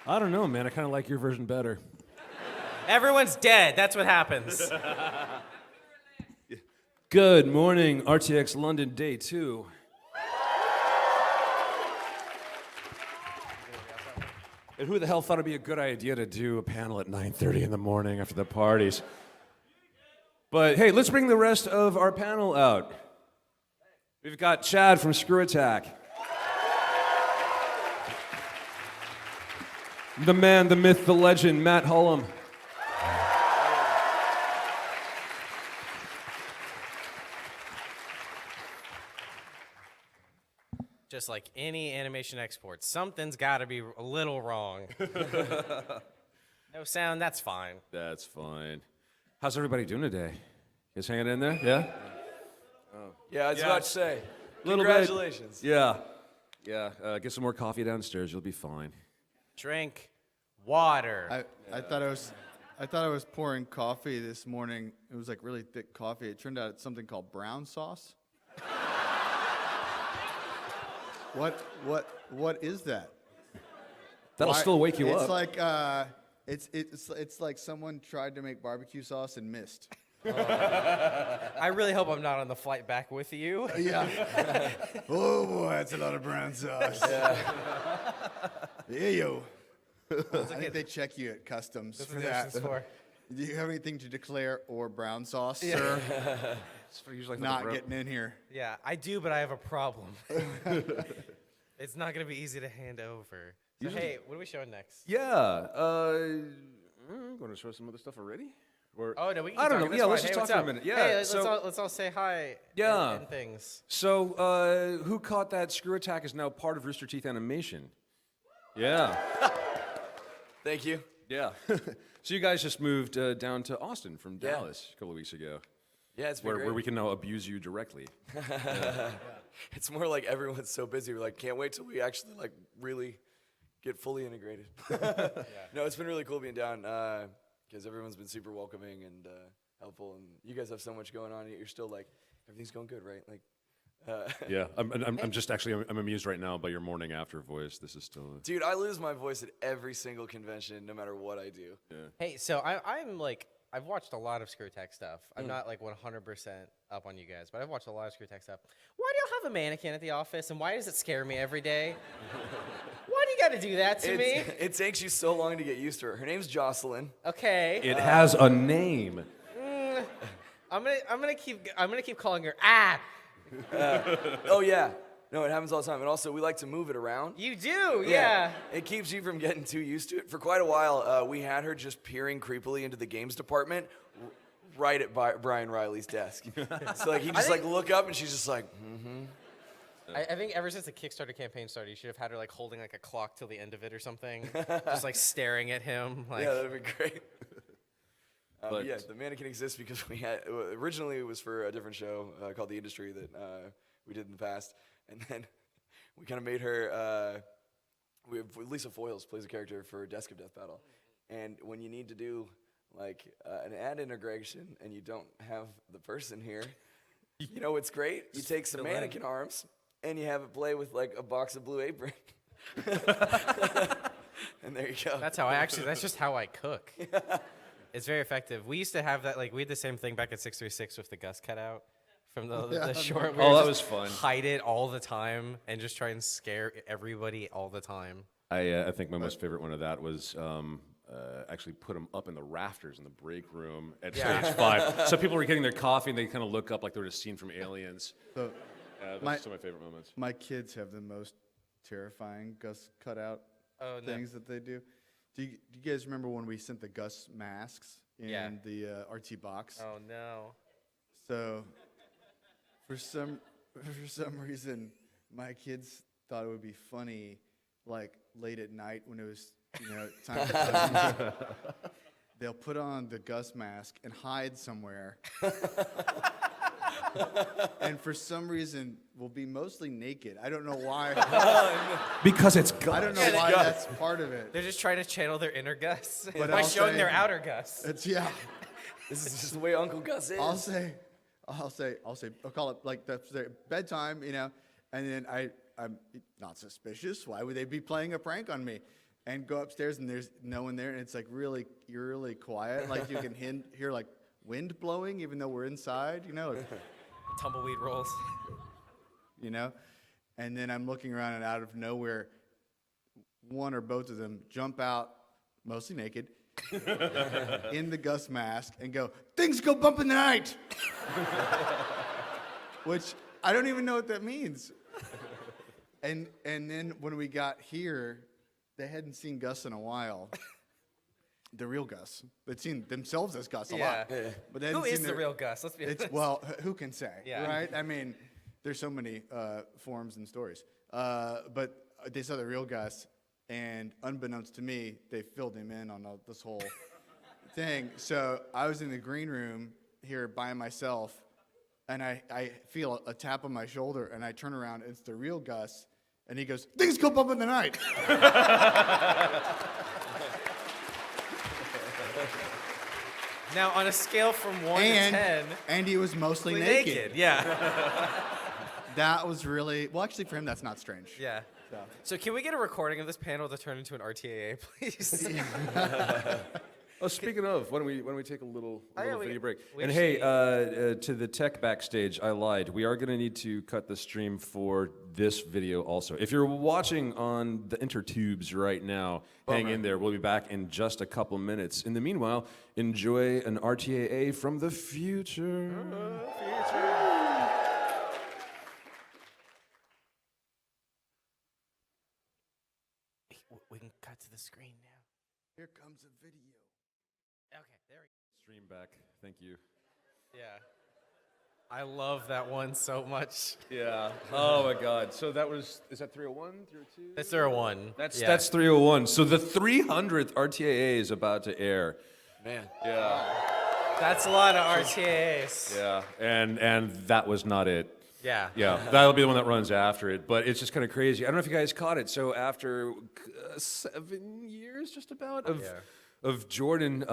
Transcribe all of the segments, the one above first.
I don't know, man. I kind of like your version better. Everyone's dead. That's what happens. Good morning, RTX London Day 2. And who the hell thought it'd be a good idea to do a panel at 9:30 in the morning after the parties? But hey, let's bring the rest of our panel out. We've got Chad from ScrewAttack. The man, the myth, the legend, Matt Hullum. Just like any animation export, something's got to be a little wrong. No sound, that's fine. That's fine. How's everybody doing today? You guys hanging in there? Yeah? Yeah, I was about to say. Little Congratulations. bit. Yeah. Yeah. Get some more coffee downstairs. You'll be fine. Drink water. I thought I was pouring coffee this morning. It was like really thick coffee. It turned out it's something called brown sauce. What is that? That'll still wake you it's up. Like it's like someone tried to make barbecue sauce and missed. I really hope I'm not on the flight back with you. Yeah. Oh boy, that's a lot of brown sauce. Yeah. Yeah, yo. I think they check you at customs That's for what that. this is for. Do you have anything to declare or brown sauce, sir? It's usually Not getting in here. Yeah, I do, but I have a problem. It's not going to be easy to hand over. So, hey, what are we showing next? Yeah. Going to show some other stuff already? Or, Oh, no, we can I don't talk. know. That's Yeah, let's fine. just Hey, talk what's for a up? minute. Yeah. Hey, so, let's all say hi. Yeah. And things. So, who caught that ScrewAttack is now part of Rooster Teeth Animation? Yeah. Thank you. Yeah. So you guys just moved down to Austin from Dallas a couple of weeks ago. Yeah, it's been great. Where we can now abuse you directly. It's more like everyone's so busy. We're like, can't wait till we actually like really get fully integrated. No, it's been really cool being down because everyone's been super welcoming and helpful, and you guys have so much going on. Yet you're still like, everything's going good, right? Like. Yeah, I'm just actually I'm amused right now by your morning after voice. This is still. Dude, I lose my voice at every single convention, no matter what I do. Yeah. Hey, so I'm like, I've watched a lot of ScrewAttack stuff. I'm not like 100% up on you guys, but I've watched a lot of ScrewAttack stuff. Why do y'all have a mannequin at the office, and why does it scare me every day? Why do you got to do that to me? It takes you so long to get used to her. Her name's Jocelyn. Okay. It has a name. I'm gonna keep calling her Oh yeah. No, it happens all the time. And also, we like to move it around. You do, yeah. It keeps you from getting too used to it. For quite a while, we had her just peering creepily into the games department right at Brian Riley's desk. So like, he'd just like look up and she's just like, I think ever since the Kickstarter campaign started, you should have had her like holding like a clock till the end of it or something, just like staring at him. Like, yeah, that'd be great. But yeah, the mannequin exists because we had, originally it was for a different show called The Industry that we did in the past. And then we kind of made her, Lisa Foyles plays a character for Desk of Death Battle. And when you need to do like an ad integration and you don't have the person here, you know what's great? You take some mannequin arms and you have it play with like a box of Blue Apron. And there you go. that's just how I cook. It's very effective. We used to have that, like, we had the same thing back at 636 with the Gus cutout from the short. Oh, that was fun. Hide it all the time and just try and scare everybody all the time. I think my most favorite one of that was actually put them up in the rafters in the break room at stage 5. So people were getting their coffee and they kind of look up like they were just seen from Aliens. So Those are some of my favorite moments. my kids have the most terrifying Gus cutout things that they do. Do you guys remember when we sent the Gus masks in the RT box? Oh, no. So, for some reason, my kids thought it would be funny, like late at night when it was, time for they'll put on the Gus mask and hide somewhere. And for some reason, we'll be mostly naked. I don't know why. Because it's Gus. I don't know why that's part of it. They're just trying to channel their inner Gus But by I'll showing say- their outer Gus. It's This is just the way Uncle Gus is. I'll call it like that's their bedtime, and then I'm not suspicious. Why would they be playing a prank on me? and go upstairs and there's no one there, and it's like really eerily quiet. Like you can hear like wind blowing even though we're inside, like, Tumbleweed rolls. And then I'm looking around, and out of nowhere, one or both of them jump out, mostly naked, in the Gus mask, and go, "Things go bump in the night," which I don't even know what that means. And then when we got here, they hadn't seen Gus in a while. The real Gus. They'd seen themselves as Gus a lot. Yeah. But they Who hadn't is seen the real Gus? Let's be honest. Well, who can say, Yeah. right? I mean, there's so many forms and stories. But they saw the real Gus, and unbeknownst to me, they filled him in on this whole thing. So I was in the green room here by myself, and I feel a tap on my shoulder, and I turn around, and it's the real Gus, and he goes, "Things go bump in the night." Now, on a scale from 1 to 10, And he was mostly naked. Yeah. That was really, well, actually for him, that's not strange. Yeah. So. So can we get a recording of this panel to turn into an RTAA, please? Oh, speaking of, why don't we take a little yeah, video break? we And hey, to the tech backstage, I lied. We are going to need to cut the stream for this video also. If you're watching on the intertubes right now, hang in there. We'll be back in just a couple minutes. In the meanwhile, enjoy an RTAA from the future. We can cut to the screen now. Here comes a video. Okay, there we go. Stream back. Thank you. Yeah. I love that one so much. Yeah. Oh my God. So is that 301, 302? That's 301. That's 301. So the 300th RTAA is about to air. Man. Yeah. That's a lot of RTAs. Yeah. And that was not it. Yeah. Yeah, that'll be the one that runs after it. But it's just kind of crazy. I don't know if you guys caught it. So after 7 years, just about, of Jordan,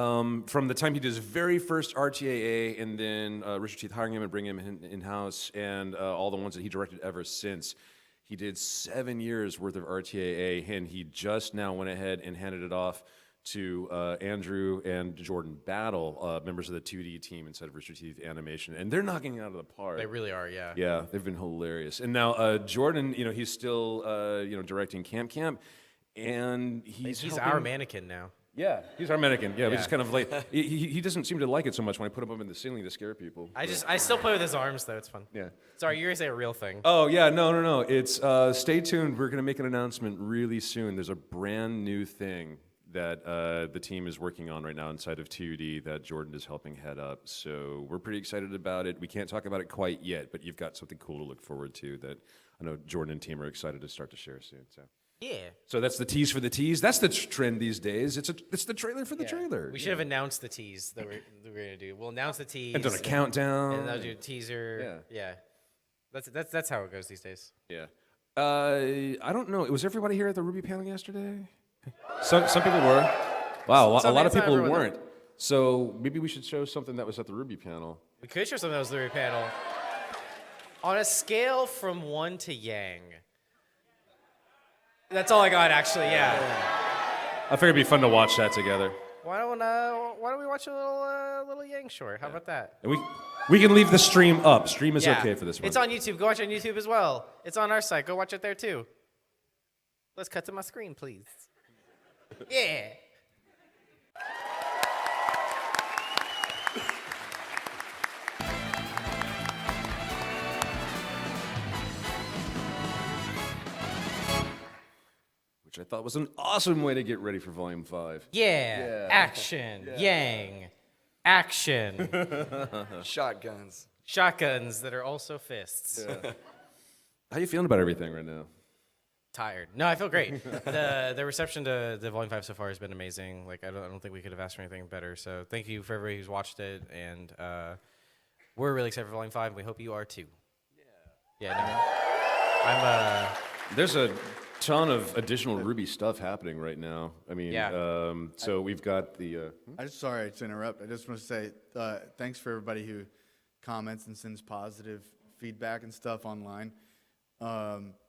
from the time he did his very first RTAA, and then Rooster Teeth hiring him and bringing him in-house, and all the ones that he directed ever since, he did 7 years worth of RTAA, and he just now went ahead and handed it off to Andrew and Jordan Battle, members of the 2D team inside of Rooster Teeth Animation, and they're knocking it out of the park. They really are, yeah. Yeah, they've been hilarious. And now Jordan, he's still directing Camp, and he's He's helping- our mannequin now. Yeah, he's our mannequin. Yeah, we Yeah. just kind of like he doesn't seem to like it so much when I put him up in the ceiling to scare people. I still play with his arms though. It's fun. Yeah. Sorry, you're gonna say a real thing. Oh yeah, no. It's stay tuned. We're gonna make an announcement really soon. There's a brand new thing that the team is working on right now inside of 2D that Jordan is helping head up. So we're pretty excited about it. We can't talk about it quite yet, but you've got something cool to look forward to that I know Jordan and team are excited to start to share soon. Yeah. So that's the tease for the tease. That's the trend these days. It's the trailer for the Yeah. trailer. We should have announced the tease that we're gonna do. We'll announce the tease. And done a countdown. And they'll do a teaser. Yeah. That's how it goes these days. Yeah. I don't know. Was everybody here at the RWBY panel yesterday? Some people were. Wow, a lot of It's not people everyone, weren't. So maybe we should show something that was at the RWBY panel. We could show something that was the RWBY panel. On a scale from 1 to Yang. That's all I got, actually. Yeah. I figured it'd be fun to watch that together. Why don't we watch a little Yang short? How about that? And we can leave the stream up. Stream is Yeah. okay for this one. It's on YouTube. Go watch it on YouTube as well. It's on our site. Go watch it there too. Let's cut to my screen, please. Yeah. Which I thought was an awesome way to get ready for Volume 5. Yeah. Action. Yang. Action. Shotguns. Shotguns that are also fists. How you feeling about everything right now? Tired. No, I feel great. The reception to the Volume 5 so far has been amazing. Like I don't think we could have asked for anything better. So thank you for everybody who's watched it, and we're really excited for Volume 5. And we hope you are too. Yeah. Yeah. I'm There's a ton of additional RWBY stuff happening right now. I mean, Yeah. so we've got the. Sorry to interrupt. I just want to say thanks for everybody who comments and sends positive feedback and stuff online.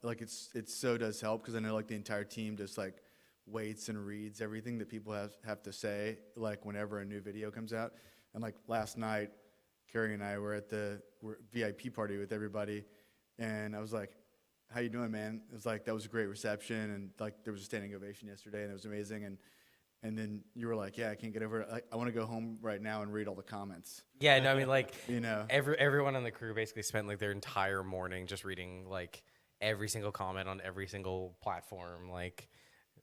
Like it so does help because I know like the entire team just like waits and reads everything that people have to say, like whenever a new video comes out. And like last night, Carrie and I were at the VIP party with everybody, and I was like, "How you doing, man?" It was like, that was a great reception, and like there was a standing ovation yesterday, and it was amazing. And then you were like, "Yeah, I can't get over it. I want to go home right now and read all the comments." Yeah, no, I mean, like, You know. everyone on the crew basically spent like their entire morning just reading like every single comment on every single platform. Like,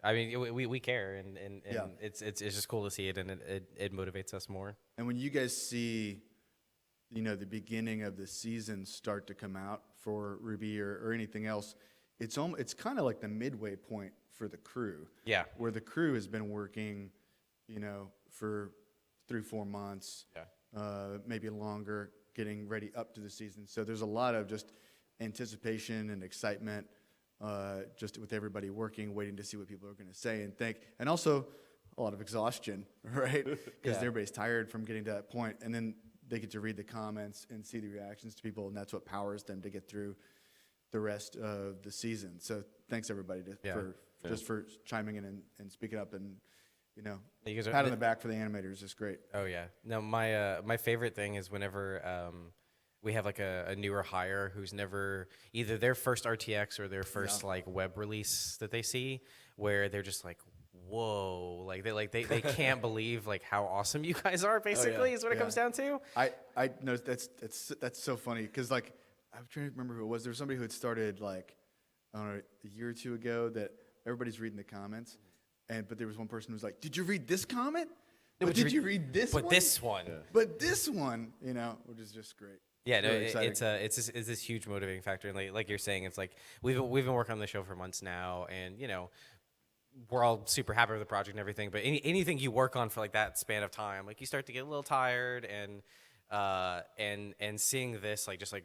I mean, we care, and Yeah. it's just cool to see it, and it motivates us more. And when you guys see, the beginning of the season start to come out for RWBY or anything else, it's kind of like the midway point for the crew. Yeah. Where the crew has been working, for 3-4 months, maybe longer, getting ready up to the season. So there's a lot of just anticipation and excitement, just with everybody working, waiting to see what people are going to say and think, and also a lot of exhaustion, right? Because everybody's tired from getting to that point, and then they get to read the comments and see the reactions to people, and that's what powers them to get through the rest of the season. So thanks everybody for chiming in and speaking up, and You guys are- pat on the back for the animators is great. Oh yeah. No, my favorite thing is whenever we have like a newer hire who's never either their first RTX or their first like web release that they see, where they're just like, whoa, they can't believe like how awesome you guys are. Basically, is what it comes down to. I know that's so funny because like I'm trying to remember who it was. There was somebody who had started like I don't know a year or two ago that everybody's reading the comments, but there was one person who was like, "Did you read this comment? But did you read this one? But this one. Yeah. But this one, which is just great." Yeah, no, Really exciting. it's this huge motivating factor, and like you're saying, it's like we've been working on the show for months now, and we're all super happy with the project and everything. But anything you work on for like that span of time, like you start to get a little tired, and seeing this like just like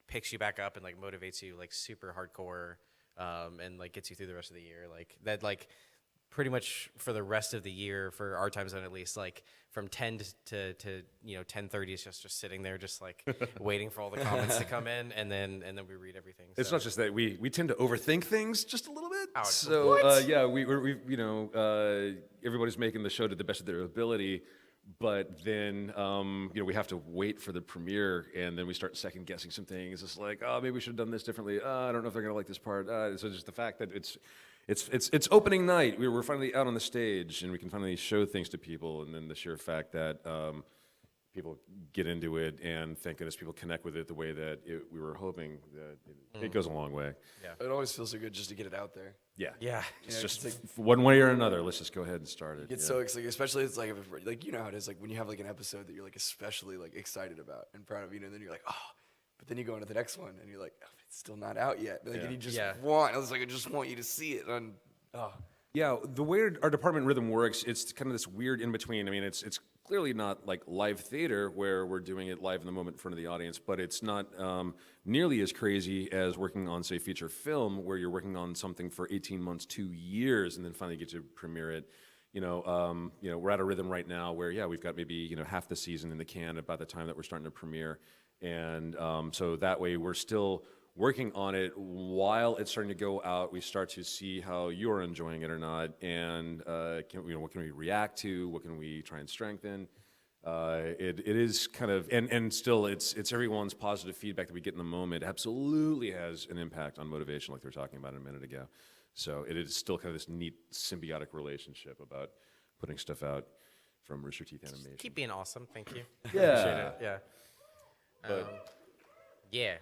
picks you back up and like motivates you like super hardcore, and like gets you through the rest of the year, like that like. Pretty much for the rest of the year, for our time zone at least, like from 10 to 10:30 is just sitting there, just like waiting for all the comments to come in, and then we read everything. It's So- not just that we tend to overthink things just a little bit. Oh, So what? we everybody's making the show to the best of their ability, but then we have to wait for the premiere, and then we start second guessing some things. It's like, oh, maybe we should have done this differently. I don't know if they're gonna like this part. So just the fact that it's opening night. We're finally out on the stage, and we can finally show things to people. And then the sheer fact that people get into it, and thank goodness people connect with it the way that we were hoping. That it goes a long way. Yeah. It always feels so good just to get it out there. Yeah. Yeah. It's Yeah, just it's one way or another. Let's just go ahead and start it. It's yeah. so exciting, especially it's like how it is like when you have like an episode that you're like especially like excited about and proud of, and then you're like, oh, but then you go into the next one and you're like, oh, it's still not out yet. Like, and you just I just want you to see it. And Yeah, the way our department rhythm works, it's kind of this weird in between. I mean, it's clearly not like live theater where we're doing it live in the moment in front of the audience, but it's not nearly as crazy as working on, say, feature film, where you're working on something for 18 months, 2 years, and then finally get to premiere it. We're at a rhythm right now where, we've got maybe half the season in the can by the time that we're starting to premiere, and so that way we're still working on it while it's starting to go out. We start to see how you're enjoying it or not, and what can we react to? What can we try and strengthen? It is kind of, and still, it's everyone's positive feedback that we get in the moment absolutely has an impact on motivation, like they were talking about a minute ago. So it is still kind of this neat symbiotic relationship about putting stuff out from Rooster Teeth Animation. Keep being awesome. Thank you. Yeah. Appreciate it. Yeah. But- Yeah.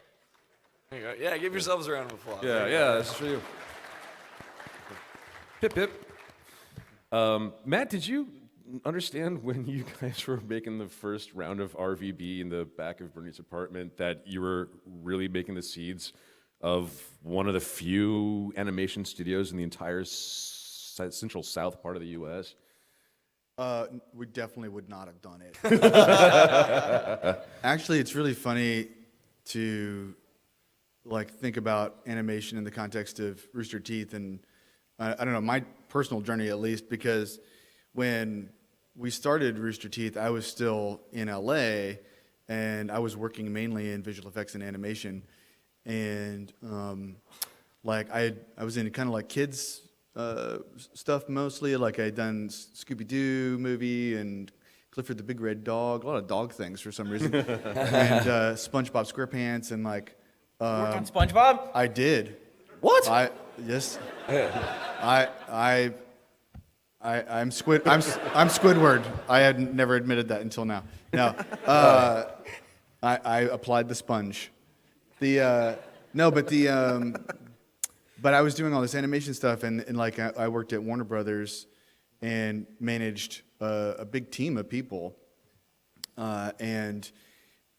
there you go. Yeah, give yourselves a round of applause. Yeah, that's true. Pip, pip. Matt, did you understand when you guys were making the first round of RWBY in the back of Bernie's apartment that you were really making the seeds of one of the few animation studios in the entire central south part of the U.S.? We definitely would not have done it. Actually, it's really funny to think about animation in the context of Rooster Teeth, and I don't know, my personal journey at least, because when we started Rooster Teeth, I was still in LA, and I was working mainly in visual effects and animation, and I was in kind of like kids stuff mostly. Like I'd done Scooby-Doo movie and Clifford the Big Red Dog, a lot of dog things for some reason, and SpongeBob SquarePants, and like. Work on SpongeBob? I did. What? Yes. I'm Squidward. I had never admitted that until now. No. I applied the sponge. But I was doing all this animation stuff, and like I worked at Warner Brothers and managed a big team of people. And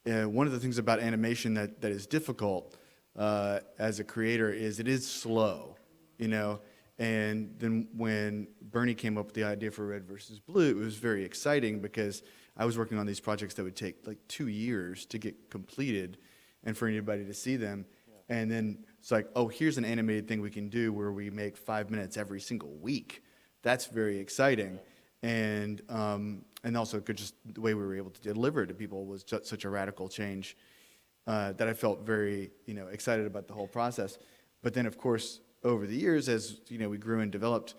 one of the things about animation that is difficult as a creator is it is slow, you know. And then when Bernie came up with the idea for Red versus Blue, it was very exciting because I was working on these projects that would take like 2 years to get completed and for anybody to see them. Yeah. And then it's like, oh, here's an animated thing we can do where we make 5 minutes every single week. That's very exciting. And also just the way we were able to deliver it to people was just such a radical change that I felt very, excited about the whole process. But then, of course, over the years, as we grew and developed,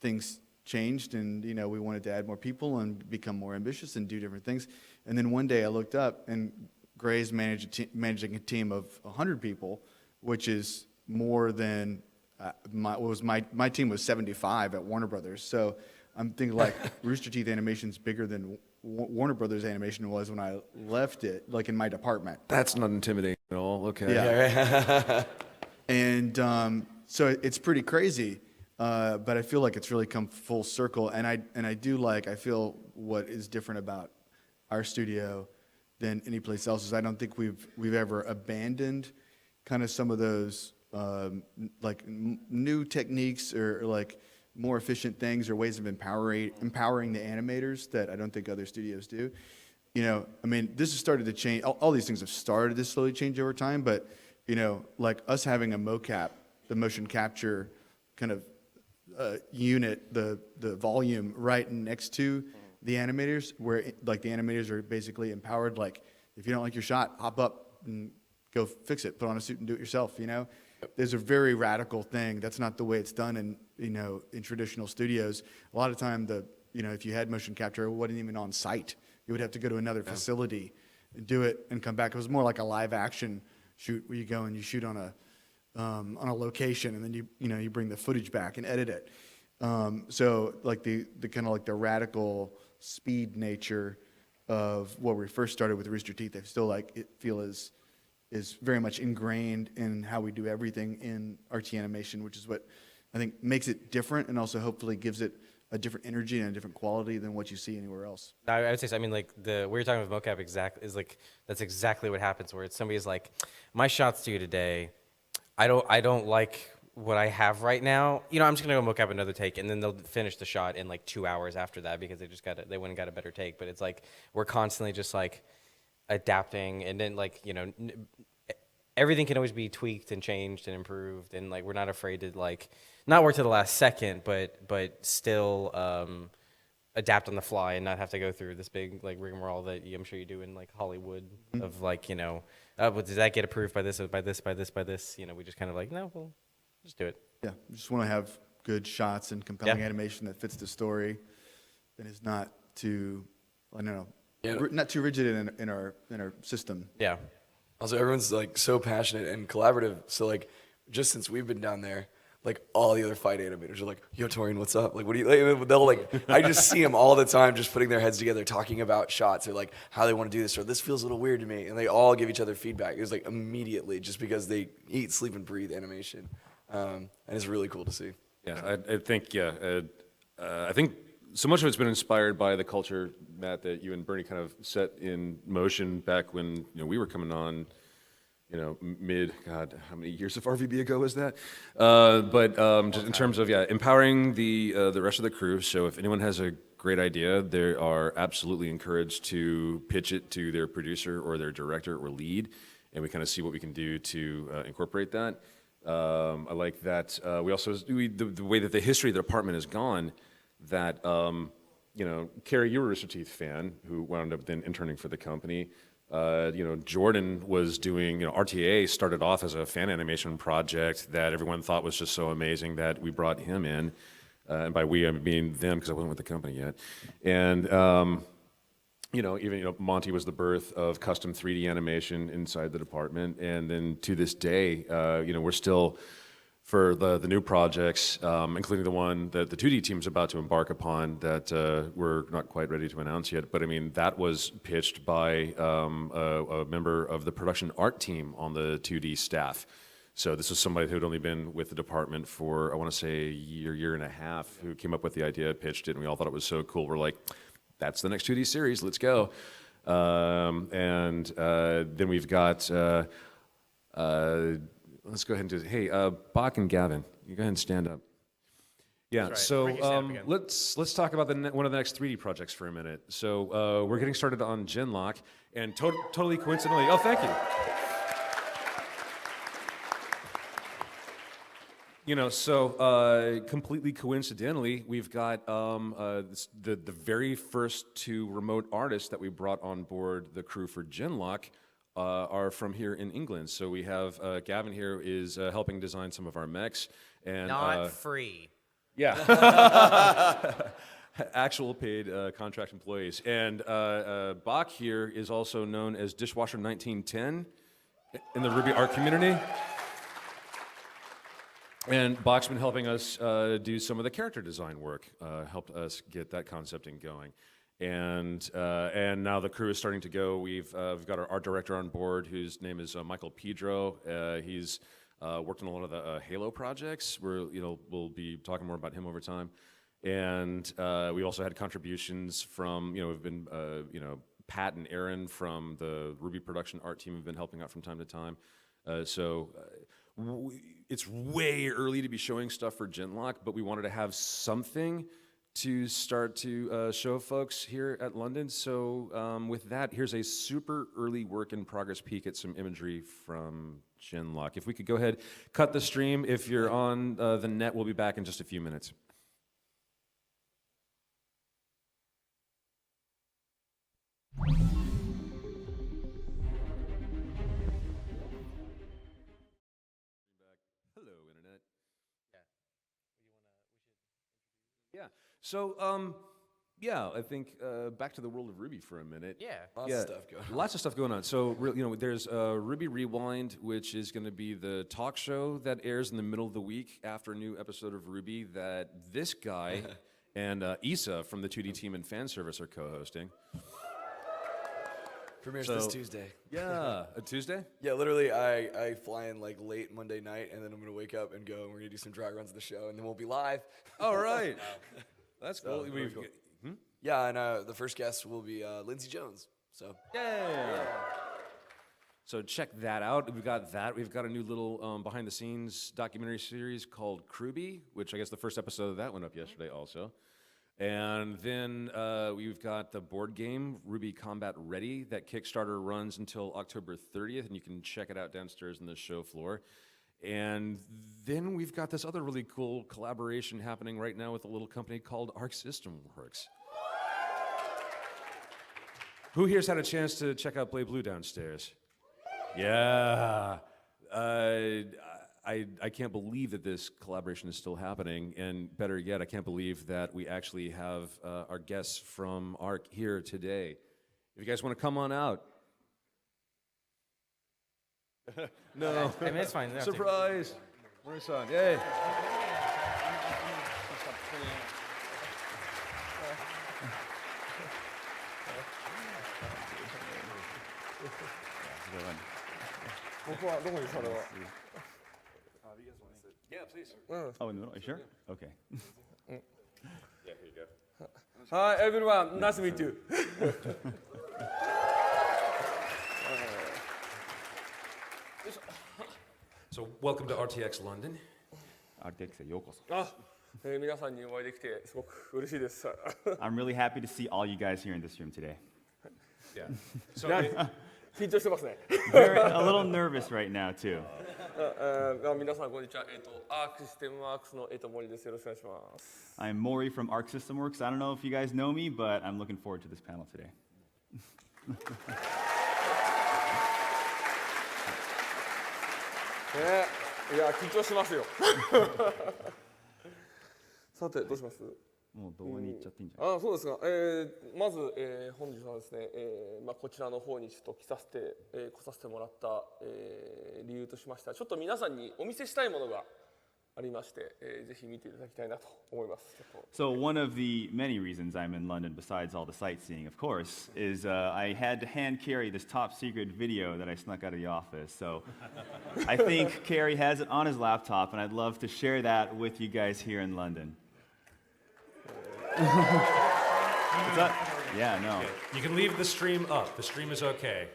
things changed, and we wanted to add more people and become more ambitious and do different things. And then one day I looked up, and Gray's managing a team of 100 people, which is more than my team was 75 at Warner Brothers. So I'm thinking like Rooster Teeth Animation's bigger than Warner Brothers Animation was when I left it, like in my department. That's not intimidating at all. Okay. Yeah. And so it's pretty crazy, but I feel like it's really come full circle. And I feel what is different about our studio than any place else is I don't think we've ever abandoned kind of some of those like new techniques or like more efficient things or ways of empowering the animators that I don't think other studios do. This has started to change. All these things have started to slowly change over time, but like us having a mocap, the motion capture kind of unit, the volume right next to the animators, where like the animators are basically empowered. Like if you don't like your shot, hop up and go fix it. Put on a suit and do it yourself. There's a very radical thing. That's not the way it's done in in traditional studios. A lot of time if you had motion capture, it wasn't even on site. You would have to go to another facility and do it and come back. It was more like a live action shoot where you go and you shoot on a location, and then you bring the footage back and edit it. So like the kind of like the radical speed nature of what we first started with Rooster Teeth, I still feel is very much ingrained in how we do everything in RT animation, which is what I think makes it different, and also hopefully gives it a different energy and a different quality than what you see anywhere else. I would say so. What you're talking about mocap that's exactly what happens, where somebody's like, my shot's due today. I don't like what I have right now. I'm just gonna go mocap another take, and then they'll finish the shot in like 2 hours after that because they went and got a better take. But it's like we're constantly just like adapting, and then everything can always be tweaked and changed and improved, and like we're not afraid to like not work to the last second, but still adapt on the fly and not have to go through this big like rigmarole that I'm sure you do in like Hollywood of like well, does that get approved by this or by this? We just kind of like, no, we'll just do it. Yeah, we just want to have good shots and compelling animation that fits the story and is not too, not too rigid in our system. Yeah. Also, everyone's like so passionate and collaborative. So like, just since we've been down there, like all the other fight animators are like, "Yo, Torian, what's up?" Like, what do you? Like, they'll like, I just see them all the time, just putting their heads together, talking about shots or like how they want to do this, or this feels a little weird to me, and they all give each other feedback. It was like immediately, just because they eat, sleep, and breathe animation, and it's really cool to see. Yeah, I think so much of it's been inspired by the culture, Matt, that you and Bernie kind of set in motion back when we were coming on. How many years of RVB ago was that? But just in terms of empowering the rest of the crew. So if anyone has a great idea, they are absolutely encouraged to pitch it to their producer or their director or lead, and we kind of see what we can do to incorporate that. I like that. We also the way that the history of the department has gone. That Carrie, you were a Rooster Teeth fan who wound up then interning for the company. Jordan was doing, RTA started off as a fan animation project that everyone thought was just so amazing that we brought him in. And by we, I mean them, because I wasn't with the company yet. And, even Monty was the birth of custom 3D animation inside the department. And then to this day, we're still, for the new projects, including the one that the 2D team's about to embark upon that we're not quite ready to announce yet. But I mean, that was pitched by a member of the production art team on the 2D staff. So this was somebody who had only been with the department for, I want to say, a year and a half, who came up with the idea, pitched it, and we all thought it was so cool. We're like, that's the next 2D series, let's go. Then we've got, let's go ahead and do it. Hey, Bach and Gavin, you go ahead and stand up. Yeah, right. so Bring your stand up again. let's talk about one of the next 3D projects for a minute. So we're getting started on Genlock, and totally coincidentally, oh, thank you. Completely coincidentally, we've got the very first two remote artists that we brought on board the crew for Genlock are from here in England. So we have Gavin here is helping design some of our mechs. And, Not free. Yeah. Actual paid contract employees. And Bach here is also known as Dishwasher 1910 in the RWBY art community. And Bach's been helping us do some of the character design work, helped us get that concepting going. And now the crew is starting to go. We've got our art director on board, whose name is Michael Pedro. He's worked on a lot of the Halo projects. We'll be talking more about him over time. And we also had contributions from, we've been, Pat and Aaron from the RWBY production art team have been helping out from time to time. It's way early to be showing stuff for Genlock, but we wanted to have something to start to show folks here at London. So with that, here's a super early work in progress peek at some imagery from Genlock. If we could go ahead, cut the stream. If you're on the net, we'll be back in just a few minutes. Hello, Internet. Yeah. So, I think back to the world of RWBY for a minute. Yeah. Lots of stuff going on. Lots of stuff going on. So, there's RWBY Rewind, which is going to be the talk show that airs in the middle of the week after a new episode of RWBY that this guy and Issa from the 2D team and fan service are co-hosting. Premieres this Tuesday. Yeah, a Tuesday? Yeah, literally, I fly in like late Monday night, and then I'm gonna wake up and go, and we're gonna do some dry runs of the show, and then we'll be live. All right. That's cool. very cool. Yeah, and the first guest will be Lindsey Jones. So Yeah. So check that out. We've got that. We've got a new little behind-the-scenes documentary series called RWBY, which I guess the first episode of that went up yesterday also. And then we've got the board game, RWBY Combat Ready, that Kickstarter runs until October 30th, and you can check it out downstairs in the show floor. And then we've got this other really cool collaboration happening right now with a little company called Arc System Works. Who here's had a chance to check out Blazblue downstairs? Yeah. I can't believe that this collaboration is still happening, and better yet, I can't believe that we actually have our guests from ARC here today. If you guys want to come on out. No. I mean, it's fine. Surprise. Mori-san, yay. Yeah, please. Oh, in the middle? Are you sure? Okay. Yeah, here you go. Hi everyone, nice to meet you. So, welcome to RTX London. RTX へようこそ。皆さんにお会いできてすごく嬉しいです。 I'm really happy to see all you guys here in this room today. Yeah. So, 緊張してますね。 A little nervous right now too. 皆さんこんにちは。アークシステムワークスの森です。よろしくお願いします。 I'm Mori from Arc System Works. I don't know if you guys know me, but I'm looking forward to this panel today. いや緊張しますよさてどうします？もう動画に行っちゃっていいんじゃない？あそうですが、まず、本日はですね、こちらの方にちょっと来させてもらった、理由としましてはちょっと皆さんにお見せしたいものがありまして、ぜひ見ていただきたいなと思います。So one of the many reasons I'm in London, besides all the sightseeing, of course, is I had to hand carry this top secret video that I snuck out of the office. So I think Carrie has it on his laptop, and I'd love to share that with you guys here in London. What's up? Yeah, no. You can leave the stream up. The stream is okay.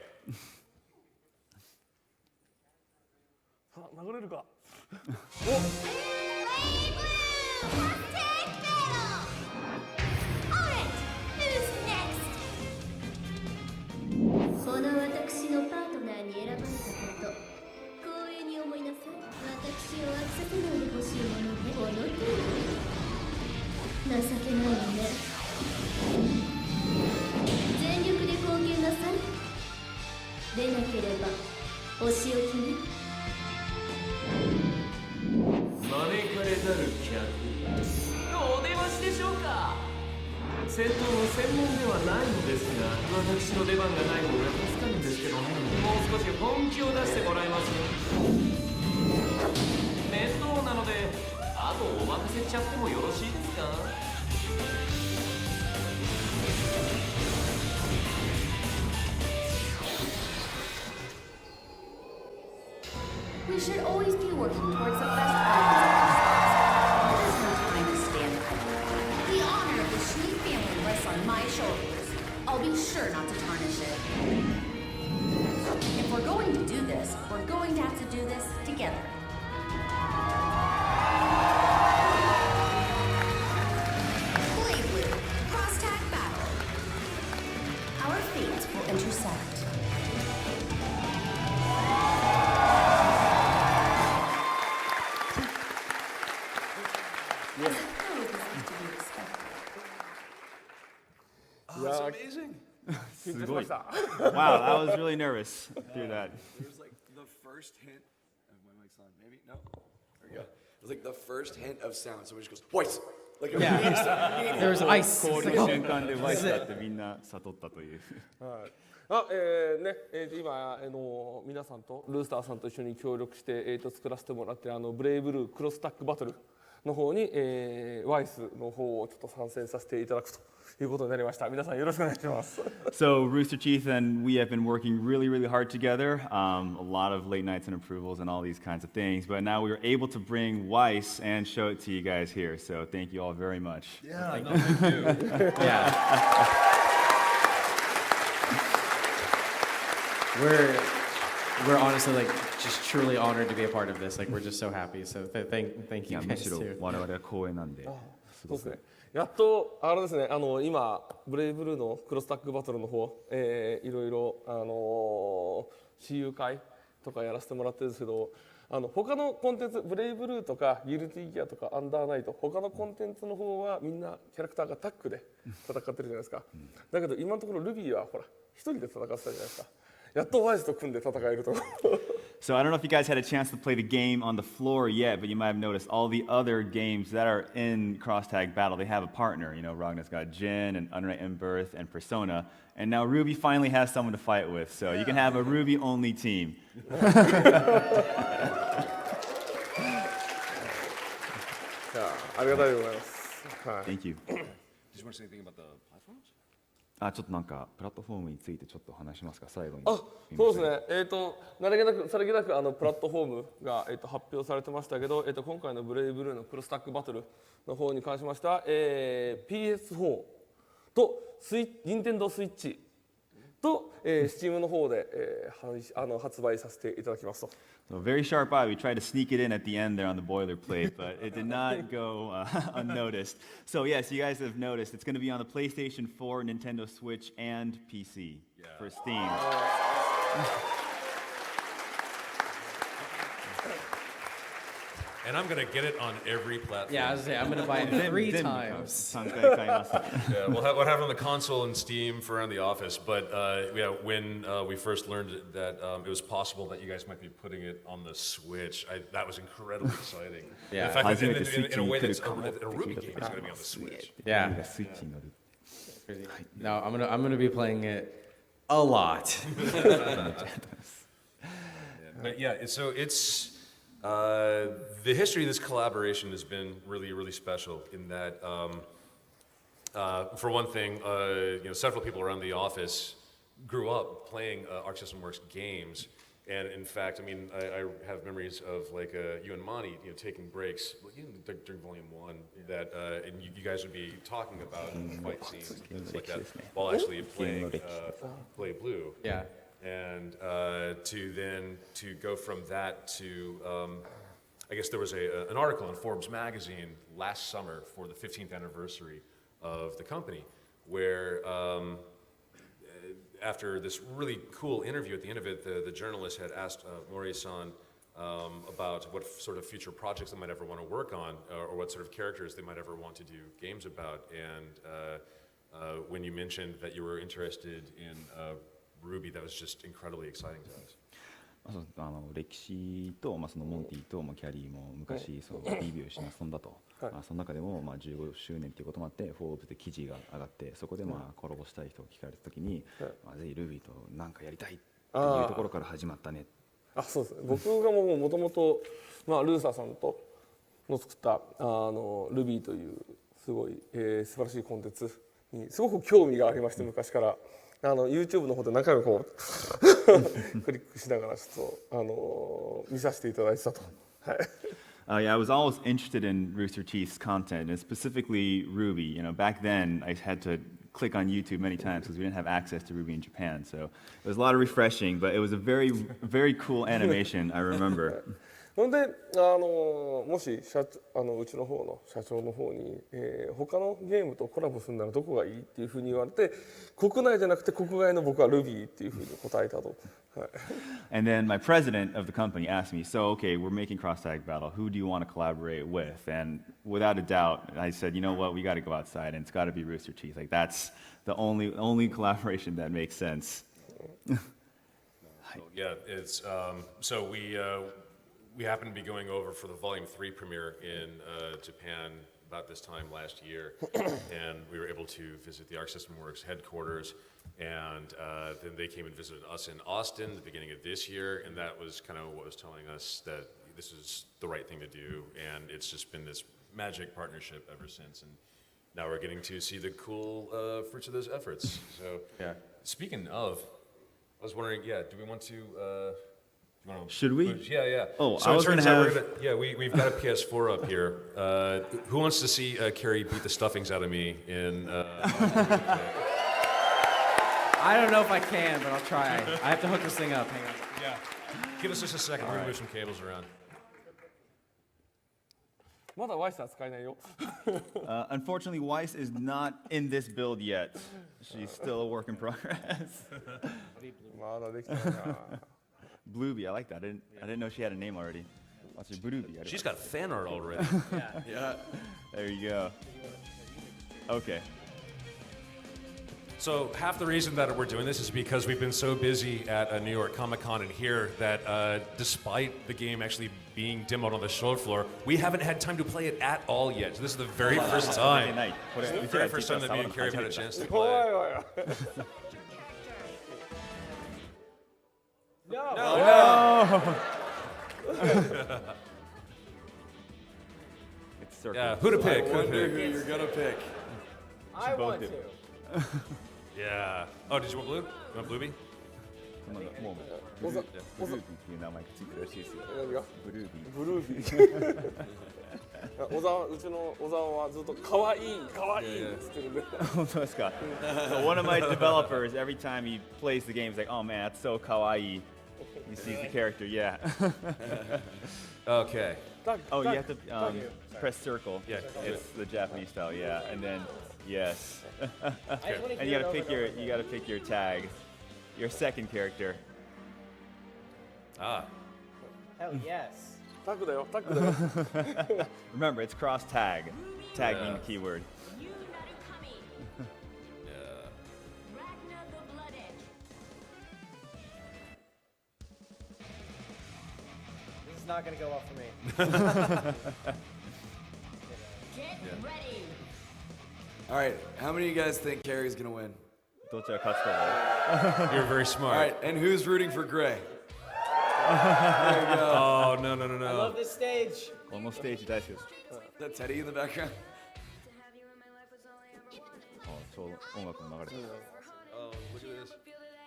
さあ流れるかこの私のパートナーに選ばれたこと光栄に思いなさい。私を飽きさせないでほしいものでこの程度情けないのね。全力で貢献なさい。でなければお仕置きね。招かれざる客お出ましでしょうか。戦闘の専門ではないのですが私の出番がない方が助かるんですけどね。もう少し本気を出してもらえますよ。面倒なのであとお任せしちゃってもよろしいですか。We should always be working towards the best practices. There's no time to stand idle. The honor of the Schneid family rests on my shoulders. I'll be sure not to tarnish it. If we're going to do this, we're going to have to do this together. Blazblue, cross-tag battle. Our fates will intersect. I suppose this is to be expected. That's amazing. 緊張しました Wow, I was really nervous through that. There was like the first hint of my mic's on. Maybe no. There we go. It was like the first hint of sound. Someone just goes, "Voice." Like immediately. There was ice. この瞬間でバイスだってみんな悟ったという。今皆さんとルースターさんと一緒に協力して、作らせてもらってブレイブルークロスタックバトルの方に、ワイスの方をちょっと参戦させていただくということになりました。皆さんよろしくお願いします。So Rooster Teeth and we have been working really, really hard together. A lot of late nights and approvals and all these kinds of things. But now we were able to bring Weiss and show it to you guys here. So thank you all very much. Yeah, no, thank you. Yeah. We're honestly like just truly honored to be a part of this. Like we're just so happy. So thank い you やむ guys しろ too. 我々は光栄なんで。そうですね。やっとあれですね。今ブレイブルーのクロスタックバトルの方、いろいろ私有会とかやらせてもらってるんですけど、他のコンテンツブレイブルーとかギルティギアとかアンダーナイト他のコンテンツの方はみんなキャラクターがタッグで戦ってるじゃないですか。だけど今のところルビーはほら一人で戦ってたじゃないですか。やっとワイズと組んで戦えると。So I don't know if you guys had a chance to play the game on the floor yet, but you might have noticed all the other games that are in Cross Tag Battle, they have a partner. You know, Ragnar's got Jin and Unreal Embirth and Persona. And now RWBY finally has someone to fight with. So you can have a RWBY-only team. ありがたいでございます。はい。 Thank you. Did you want to say anything about the platforms? ちょっとなんかプラットフォームについてちょっと話しますか最後に。そうですね。さりげなくプラットフォームが発表されてましたけど、今回のブレイブルーのクロスタックバトルの方に関しましては、PS4 と任天堂スイッチと、Steam の方で、発売させていただきますと。So very sharp eye. We tried to sneak it in at the end there on the boilerplate, but it did not go unnoticed. So yes, you guys have noticed it's going to be on the PlayStation 4, Nintendo Switch, and PC for Steam. And I'm gonna get it on every platform. Yeah, I was saying I'm gonna buy it 3 times. 3回買います。 Yeah, we'll have it on the console and Steam for around the office. But yeah, when we first learned that it was possible that you guys might be putting it on the Switch, that was incredibly exciting. Yeah. In fact, 初めて in a way that's a スイッチに来るかもって聞い RWBY た game 時 is going to be on the Switch. Yeah. がスイッチに乗る。 No, I'm gonna be playing it a lot. But yeah, so it's the history of this collaboration has been really, really special in that, for one thing, several people around the office grew up playing Arc System Works games, and in fact, I mean, I have memories of like you and Monty, taking breaks during Volume 1 that, and you guys would be talking about fight scenes and things like that while actually playing Blazblue. Yeah. And to go from that to, I guess there was an article in Forbes magazine last summer for the 15th anniversary of the company, where after this really cool interview at the end of it, the journalist had asked Mori-san about what sort of future projects they might ever want to work on, or what sort of characters they might ever want to do games about. And when you mentioned that you were interested in RWBY, that was just incredibly exciting to us. 歴史と、そのモンティと、キャリーも昔そのデビューし遊んだと、その中でも15周年ということもあってフォーブスで記事が上がってそこでコラボしたい人を聞かれた時に、ぜひルビーと何かやりたいっていうところから始まったね。あ、そうですね。僕がもともとルーサーさんとの作ったルビーというすごい、素晴らしいコンテンツにすごく興味がありまして、昔から。YouTube の方で何回もこうクリックしながらちょっと見させていただいてたと。はい。Yeah, I was always interested in Rooster Teeth's content, and specifically RWBY. Back then I had to click on YouTube many times because we didn't have access to RWBY in Japan. So it was a lot of refreshing, but it was a very, very cool animation. I remember. ほんでもしうちの方の社長の方に、他のゲームとコラボするならどこがいいっていうふうに言われて、国内じゃなくて国外の僕は Ruby っていうふうに答えたと。はい。And then my president of the company asked me, so okay, we're making Cross-Tag Battle. Who do you want to collaborate with? And without a doubt, I said, you know what, we got to go outside, and it's got to be Rooster Teeth. Like that's the only collaboration that makes sense. Yeah, it's so we happened to be going over for the Volume 3 premiere in Japan about this time last year, and we were able to visit the Arc System Works headquarters, and then they came and visited us in Austin at the beginning of this year, and that was kind of what was telling us that this is the right thing to do, and it's just been this magic partnership ever since, and now we're getting to see the cool fruits of those efforts. So, yeah. Speaking of, I was wondering, do we want to... Should we? Yeah. Oh, so I was going to have... we've got a PS4 up here. Who wants to see Carrie beat the stuffings out of me in... I don't know if I can, but I'll try. I have to hook this thing up. Hang on. Yeah. Give us just a second. We're going to move some cables around. まだワイスは使えないよ。Unfortunately, Weiss is not in this build yet. She's still a work in progress. まだできてないな。Blueby, I like that. I didn't know she had a name already. Blueby. She's got fan art already. Yeah. There you go. Okay. So half the reason that we're doing this is because we've been so busy at New York Comic Con and here that despite the game actually being demoed on the show floor, we haven't had time to play it at all yet. So this is the very first time. This is the very first time that me and Carrie have had a chance to play. 怖いわよ。 It's circle. Yeah, who to pick? I wonder who you're gonna pick. I want to. Yeah. Oh, did you want Blue? You want Blueby? もうブルービーっていう名前がついてるらしいですよ。何が？ブルービー。ブルービー。うちの小沢はずっと可愛い可愛いって言ってるんで。本当ですか? So one of my developers, every time he plays the game, he's like, "Oh man, that's so kawaii." He sees the character, yeah. Okay. Oh, you have to press circle. Yeah. It's the Japanese style, yeah. And then yes. And you gotta pick your tag, your second character. Ah. Hell yes. タッグだよ、タッグだよ。 Remember, it's cross tag. Tag being the keyword. This is not gonna go well for me. Get ready. All right, how many of you guys think Carrie's gonna win? どちら勝つと思う? You're very smart. All right, and who's rooting for Gray? Oh, no, no, no, I no. love this stage. このステージ大好きです。 Is that Teddy in the background? ちょうど音楽も流れてる。 Oh, look at this.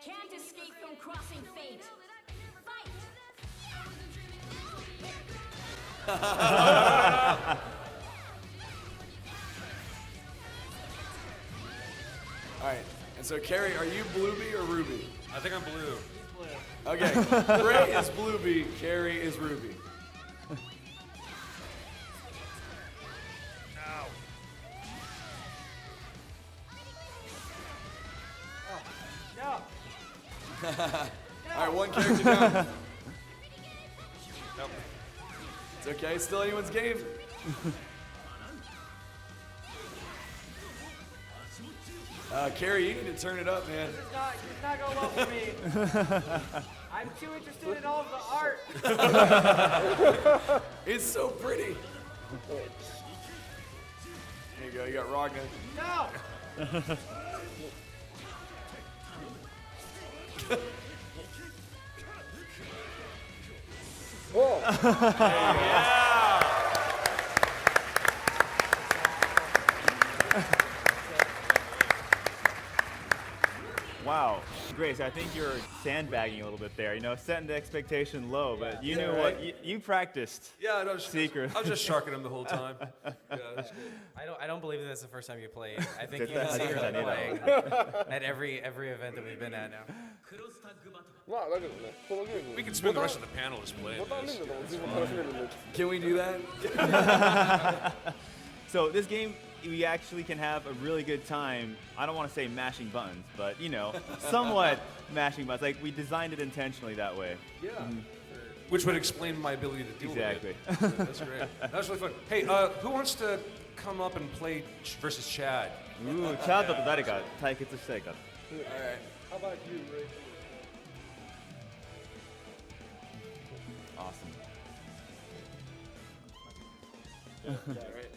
Can't escape from crossing fate. Fight. All right, and so Carrie, are you Bluebee or Ruby? I think I'm blue. Okay, Gray is Bluebee, Carrie is Ruby. All right, one character down. Nope. It's okay, it's still anyone's game. Carrie, you need to turn it up, man. It's not going well for me. I'm too interested in all of the art. It's so pretty. There you go, you got Ragnar. No. Wow, Grace, I think you're sandbagging a little bit there. You know, setting the expectation low, but you knew what you practiced. Yeah, no, Secret. I was just sharking him the whole time. Yeah, that's good. I don't believe that's the first time you played. I think Get you've that been secretly secret playing at every event that we've been at now. まあだけどね、このゲーム We can spend the rest of the panel just playing ボタン見 this. るのも十分楽しめるんで。 Can we do that? So this game, we actually can have a really good time. I don't want to say mashing buttons, but you know, somewhat mashing buttons. Like we designed it intentionally that way. Yeah. Which would explain my ability to deal Exactly. with it. That's great. That's really fun. Hey, who wants to come up and play versus Chad? チャートと誰か対決したいか。 All right. How about you, Ray? Awesome. All right.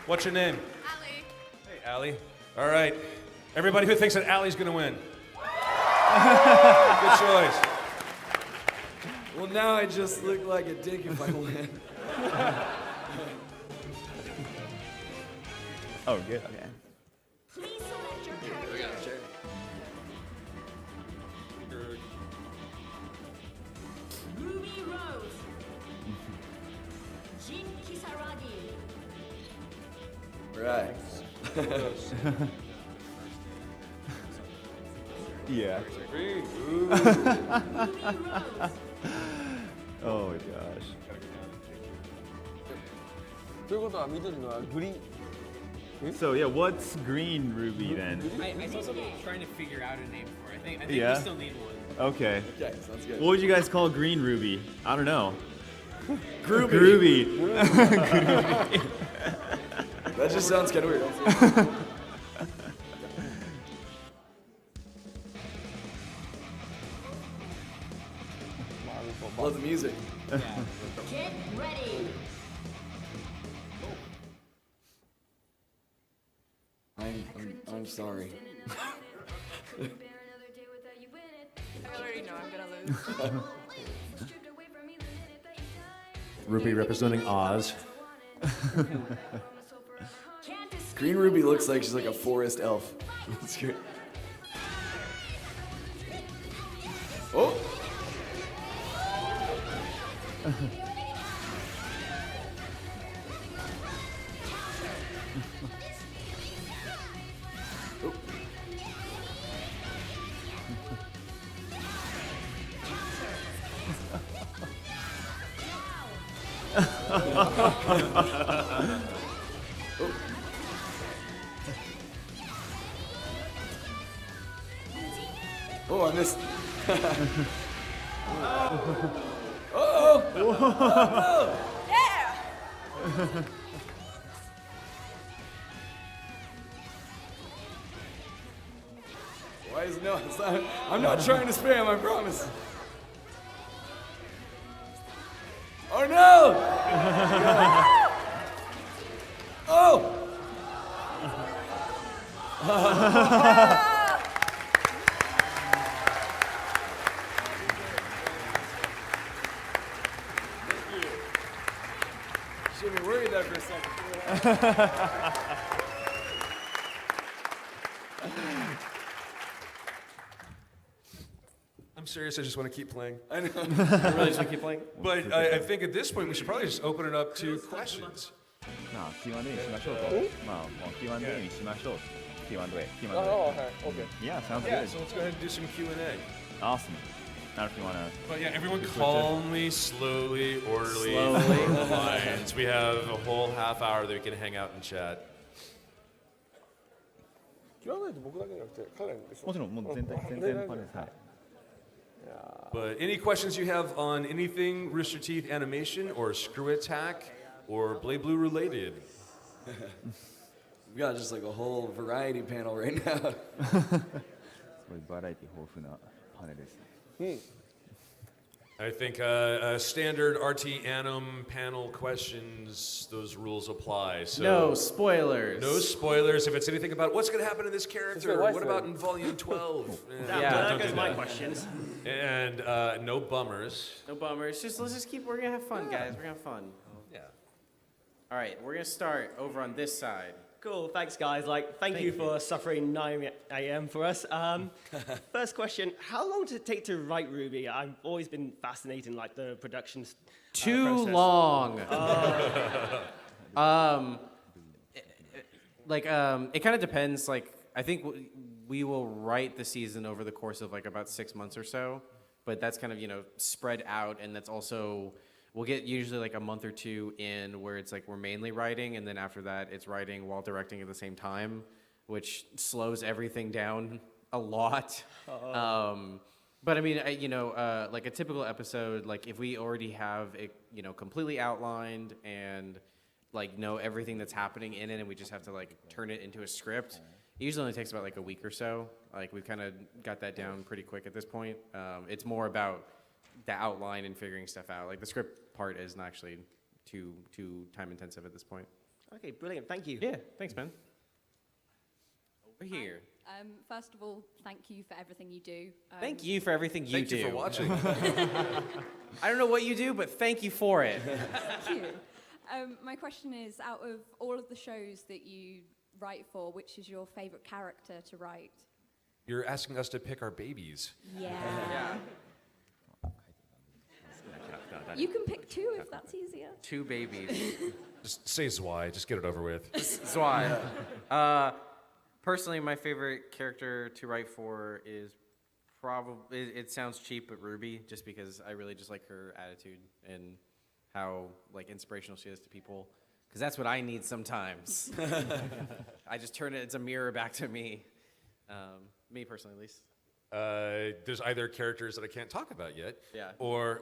What's your name? Allie. Hey, Allie. All right. Everybody who thinks that Allie's going to win. Good choice. Well, now I just look like a dick if I win. Oh, good. Okay. Please select your character. Ruby Rose. Jin Kisaragi. Right. Yeah. Ruby Rose. Oh my gosh. ということは緑のはグリーン。 So yeah, what's green ruby then? I saw somebody trying to figure out a name for it. I think Yeah? we still need one. Okay. Okay, sounds good. What would you guys call green ruby? I don't know. Groovy. Groovy. That just sounds kind of weird. Love the music. Get ready. I'm sorry. I already know I'm gonna lose. Ruby representing Oz. Can't escape Green Ruby looks like she's like a forest elf. That's great. Oh! Oh, I missed. Yeah! Why is it no? It's not, I'm not trying to spam, I promise. Oh no! Oh! Should be worried there for a second. I'm serious. I just want to keep playing. I know. You really just want to keep playing? But I think at this point we should probably just open it up to questions. まあ Q&A にしましょうと。まあもう Q&A にしましょう。Q&A。Q&A。 Oh, okay. Okay. Yeah, sounds Yeah, good. so let's go ahead and do some Q&A. Awesome. Not if you want to. But yeah, everyone calmly, slowly, orderly, lines. We have a whole half hour that we can hang out and chat. 言わないと僕だけじゃなくて彼らにですよ。もちろんもう全然パネルです。はい。 But any questions you have on anything Rooster Teeth animation or ScrewAttack or Blazblue related? We've got just like a whole variety panel right now. すごいバラエティ豊富なパネルですね。 I think standard RT Anim panel questions, those rules apply. So No spoilers. no spoilers. If it's anything about what's going to happen to this character, wife what about in volume 12? Yeah, don't do that. questions. And no bummers. No bummers. Let's just keep. We're gonna have fun, guys. We're gonna have fun. Yeah. All right, we're gonna start over on this side. Cool, thanks guys. Thank you for suffering 9 a.m. for us. First question, how long did it take to write Ruby? I've always been fascinated, like the production Too process. long. It kind of depends. Like, I think we will write the season over the course of like about 6 months or so, but that's kind of spread out, and that's also we'll get usually like a month or two in where it's like we're mainly writing, and then after that it's writing while directing at the same time, which slows everything down a lot. But I mean, like a typical episode, like if we already have it, completely outlined and like know everything that's happening in it, and we just have to like turn it into a script, it usually only takes about like a week or so. Like we've kind of got that down pretty quick at this point. It's more about the outline and figuring stuff out. Like the script part is not actually too time intensive at this point. Okay, brilliant, thank you. Yeah, thanks, man. Over here. First of all, thank you for everything you do. Thank you for everything you Thank do. you for watching. I don't know what you do, but thank you for it. Thank you. My question is, out of all of the shows that you write for, which is your favorite character to write? You're asking us to pick our babies. Yeah. You can pick two if that's easier. 2 babies. Just say Zwei. Just get it over with. Zwei. Personally, my favorite character to write for is probably, it sounds cheap, but Ruby, just because I really just like her attitude and how like inspirational she is to people. Because that's what I need sometimes. I just turn it, it's a mirror back to me. Me personally, at least. There's either characters that I can't talk about yet, Yeah. or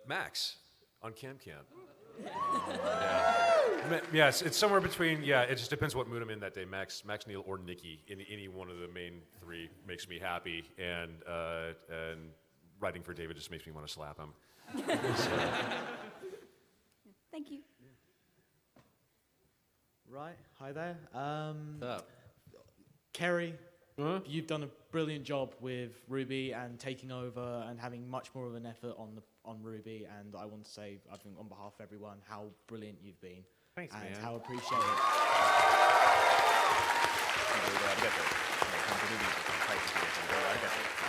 Max on Cam Cam. Yes, it's somewhere between. Yeah, it just depends what mood I'm in that day. Max, Neil, or Nikki. Any one of the main 3 makes me happy, and writing for David just makes me want to slap him. Thank you. Right, hi there. What's up? Kerry, Huh? you've done a brilliant job with Ruby and taking over and having much more of an effort on Ruby. And I want to say, I think on behalf of everyone, how brilliant you've been. Thanks, and man. how appreciate it.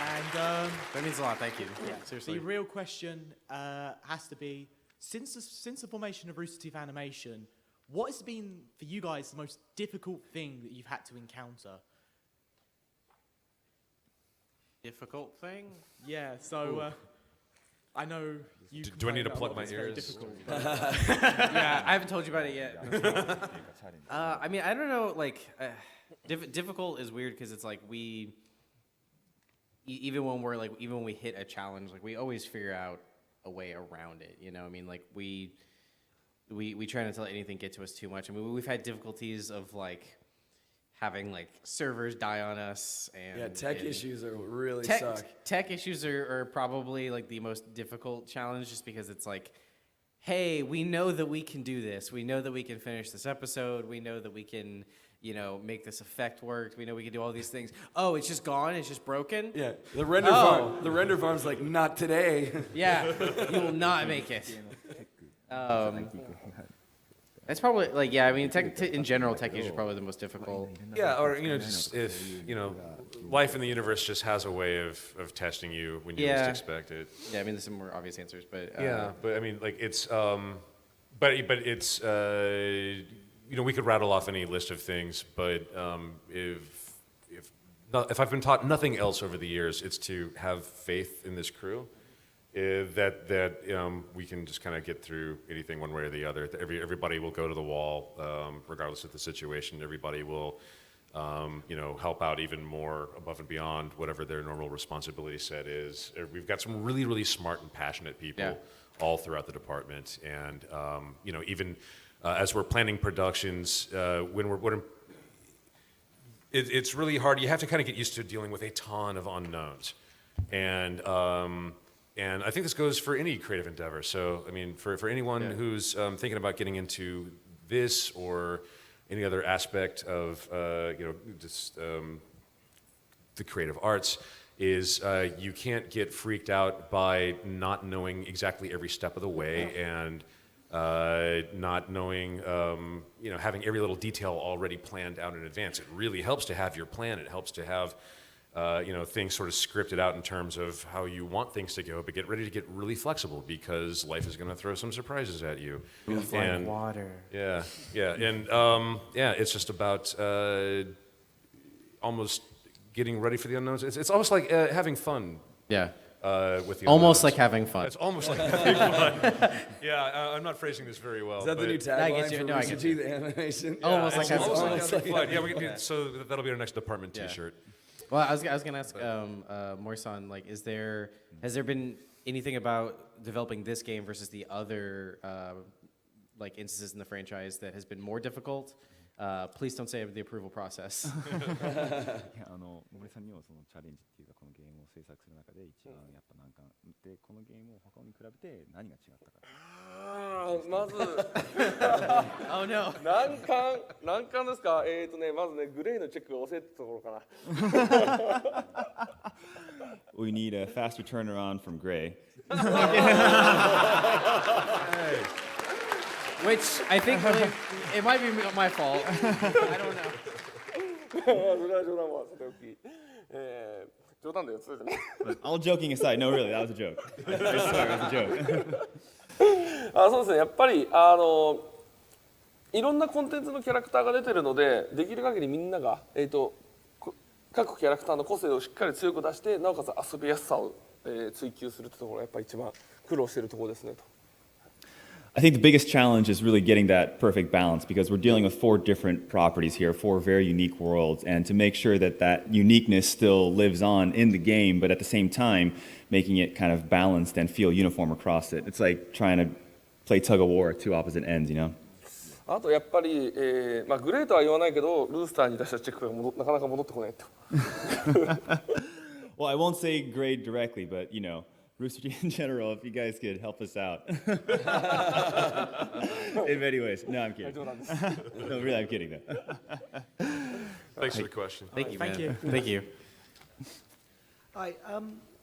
And That means a lot, thank you. yeah, Seriously. the real question has to be, since the formation of Rooster Teeth Animation, what has been for you guys the most difficult thing that you've had to encounter? Difficult thing? Yeah, so I know you. Do I need to complain plug that a lot my of it's very ears? difficult, but Yeah, I haven't told you about it yet. I mean, I don't know, like, difficult is weird because it's like even when we hit a challenge, like we always figure out a way around it. You know, I mean, like we try not to let anything get to us too much. I mean, we've had difficulties of like having like servers die on us, and tech issues are really tech, suck. Tech issues are probably like the most difficult challenge, just because it's like, hey, we know that we can do this. We know that we can finish this episode. We know that we can, you know, make this effect work. We know we can do all these things. Oh, it's just gone. It's just broken. Yeah, the render farm's like, not today. Yeah, you will not make it. That's probably like, yeah. I mean, in general, tech issues are probably the most difficult. Yeah, or just if life in the universe just has a way of testing you when you least expect it. Yeah, I mean, there's some more obvious answers, but but I mean, like it's but it's we could rattle off any list of things, but if I've been taught nothing else over the years, it's to have faith in this crew. That we can just kind of get through anything one way or the other. Everybody will go to the wall, regardless of the situation. Everybody will, help out even more above and beyond whatever their normal responsibility set is. We've got some really, really smart and passionate people all throughout the department, and even as we're planning productions, it's really hard. You have to kind of get used to dealing with a ton of unknowns, and I think this goes for any creative endeavor. So, I mean, for anyone who's thinking about getting into this or any other aspect of, just the creative arts, is you can't get freaked out by not knowing exactly every step of the way and not knowing, having every little detail already planned out in advance. It really helps to have your plan. It helps to have things sort of scripted out in terms of how you want things to go, but get ready to get really flexible because life is going to throw some surprises at you. Like water. Yeah, and it's just about almost getting ready for the unknowns. It's almost like having fun. Yeah. With the almost unknowns. like having fun. It's almost like having fun. Yeah, I'm not phrasing this very well. Is that the new tagline for Rooster Teeth animation? Almost like having fun. Almost like having fun. Yeah, so that'll be our next department T-shirt. Well, I was gonna ask Mori-san, like, has there been anything about developing this game versus the other like instances in the franchise that has been more difficult? Please don't say the approval process. 森さんにもそのチャレンジっていうかこのゲームを制作する中で一番やっぱ難関でこのゲームを他に比べて何が違ったか。まず Oh no. 難関ですか。まずねグレーのチェックが遅いってところかな。We need a faster turnaround from Gray. Which I think really, it might be my fault. I don't know. それは冗談はさておき。冗談だよ、それでね。All joking aside, no, really, that was a joke. I swear, it was a joke. そうですね、やっぱりいろんなコンテンツのキャラクターが出てるので、できる限りみんなが各キャラクターの個性をしっかり強く出して、なおかつ遊びやすさを追求するってところがやっぱり一番苦労しているところですねと。I think the biggest challenge is really getting that perfect balance because we're dealing with 4 different properties here, 4 very unique worlds, and to make sure that that uniqueness still lives on in the game, but at the same time, making it kind of balanced and feel uniform across it. It's like trying to play tug of war at 2 opposite ends, you know? あとやっぱり、グレーとは言わないけど、ルースターに出したチェックがなかなか戻ってこないと。Well, I won't say grade directly, but, you know, Rooster Teeth in general, if you guys could help us out. In many ways. No, I'm kidding. No, really, I'm kidding, though. Thanks for the question. Thank you, man. Thank you. Thank you. Hi,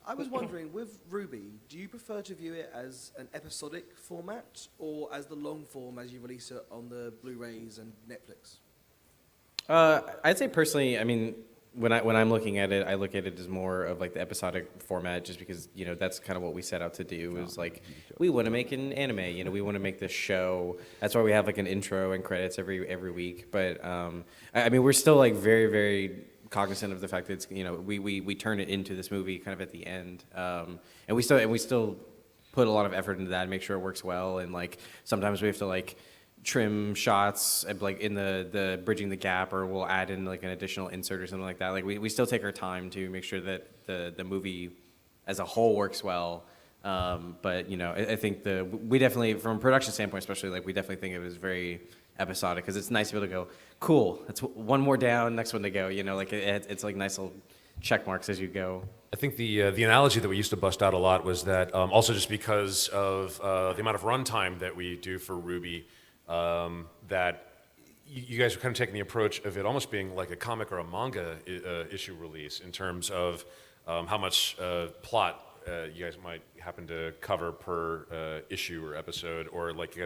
I was wondering, with RWBY, do you prefer to view it as an episodic format or as the long form as you release it on the Blu-rays and Netflix? I'd say personally, I mean, when I'm looking at it, I look at it as more of like the episodic format, just because that's kind of what we set out to do. Is like we want to make an anime, we want to make this show. That's why we have like an intro and credits every week. But I mean, we're still like very, very cognizant of the fact that it's, we turn it into this movie kind of at the end, and we still put a lot of effort into that and make sure it works well. And like sometimes we have to like trim shots, like in the bridging the gap, or we'll add in like an additional insert or something like that. Like we still take our time to make sure that the movie as a whole works well. But you know, I think we definitely, from a production standpoint especially, like we definitely think it was very episodic, because it's nice to be able to go, cool, that's one more down, next one to go, you know, like it's like nice little check marks as you go. I think the analogy that we used to bust out a lot was that also just because of the amount of runtime that we do for RWBY, that you guys are kind of taking the approach of it almost being like a comic or a manga issue release in terms of how much plot you guys might happen to cover per issue or episode, or like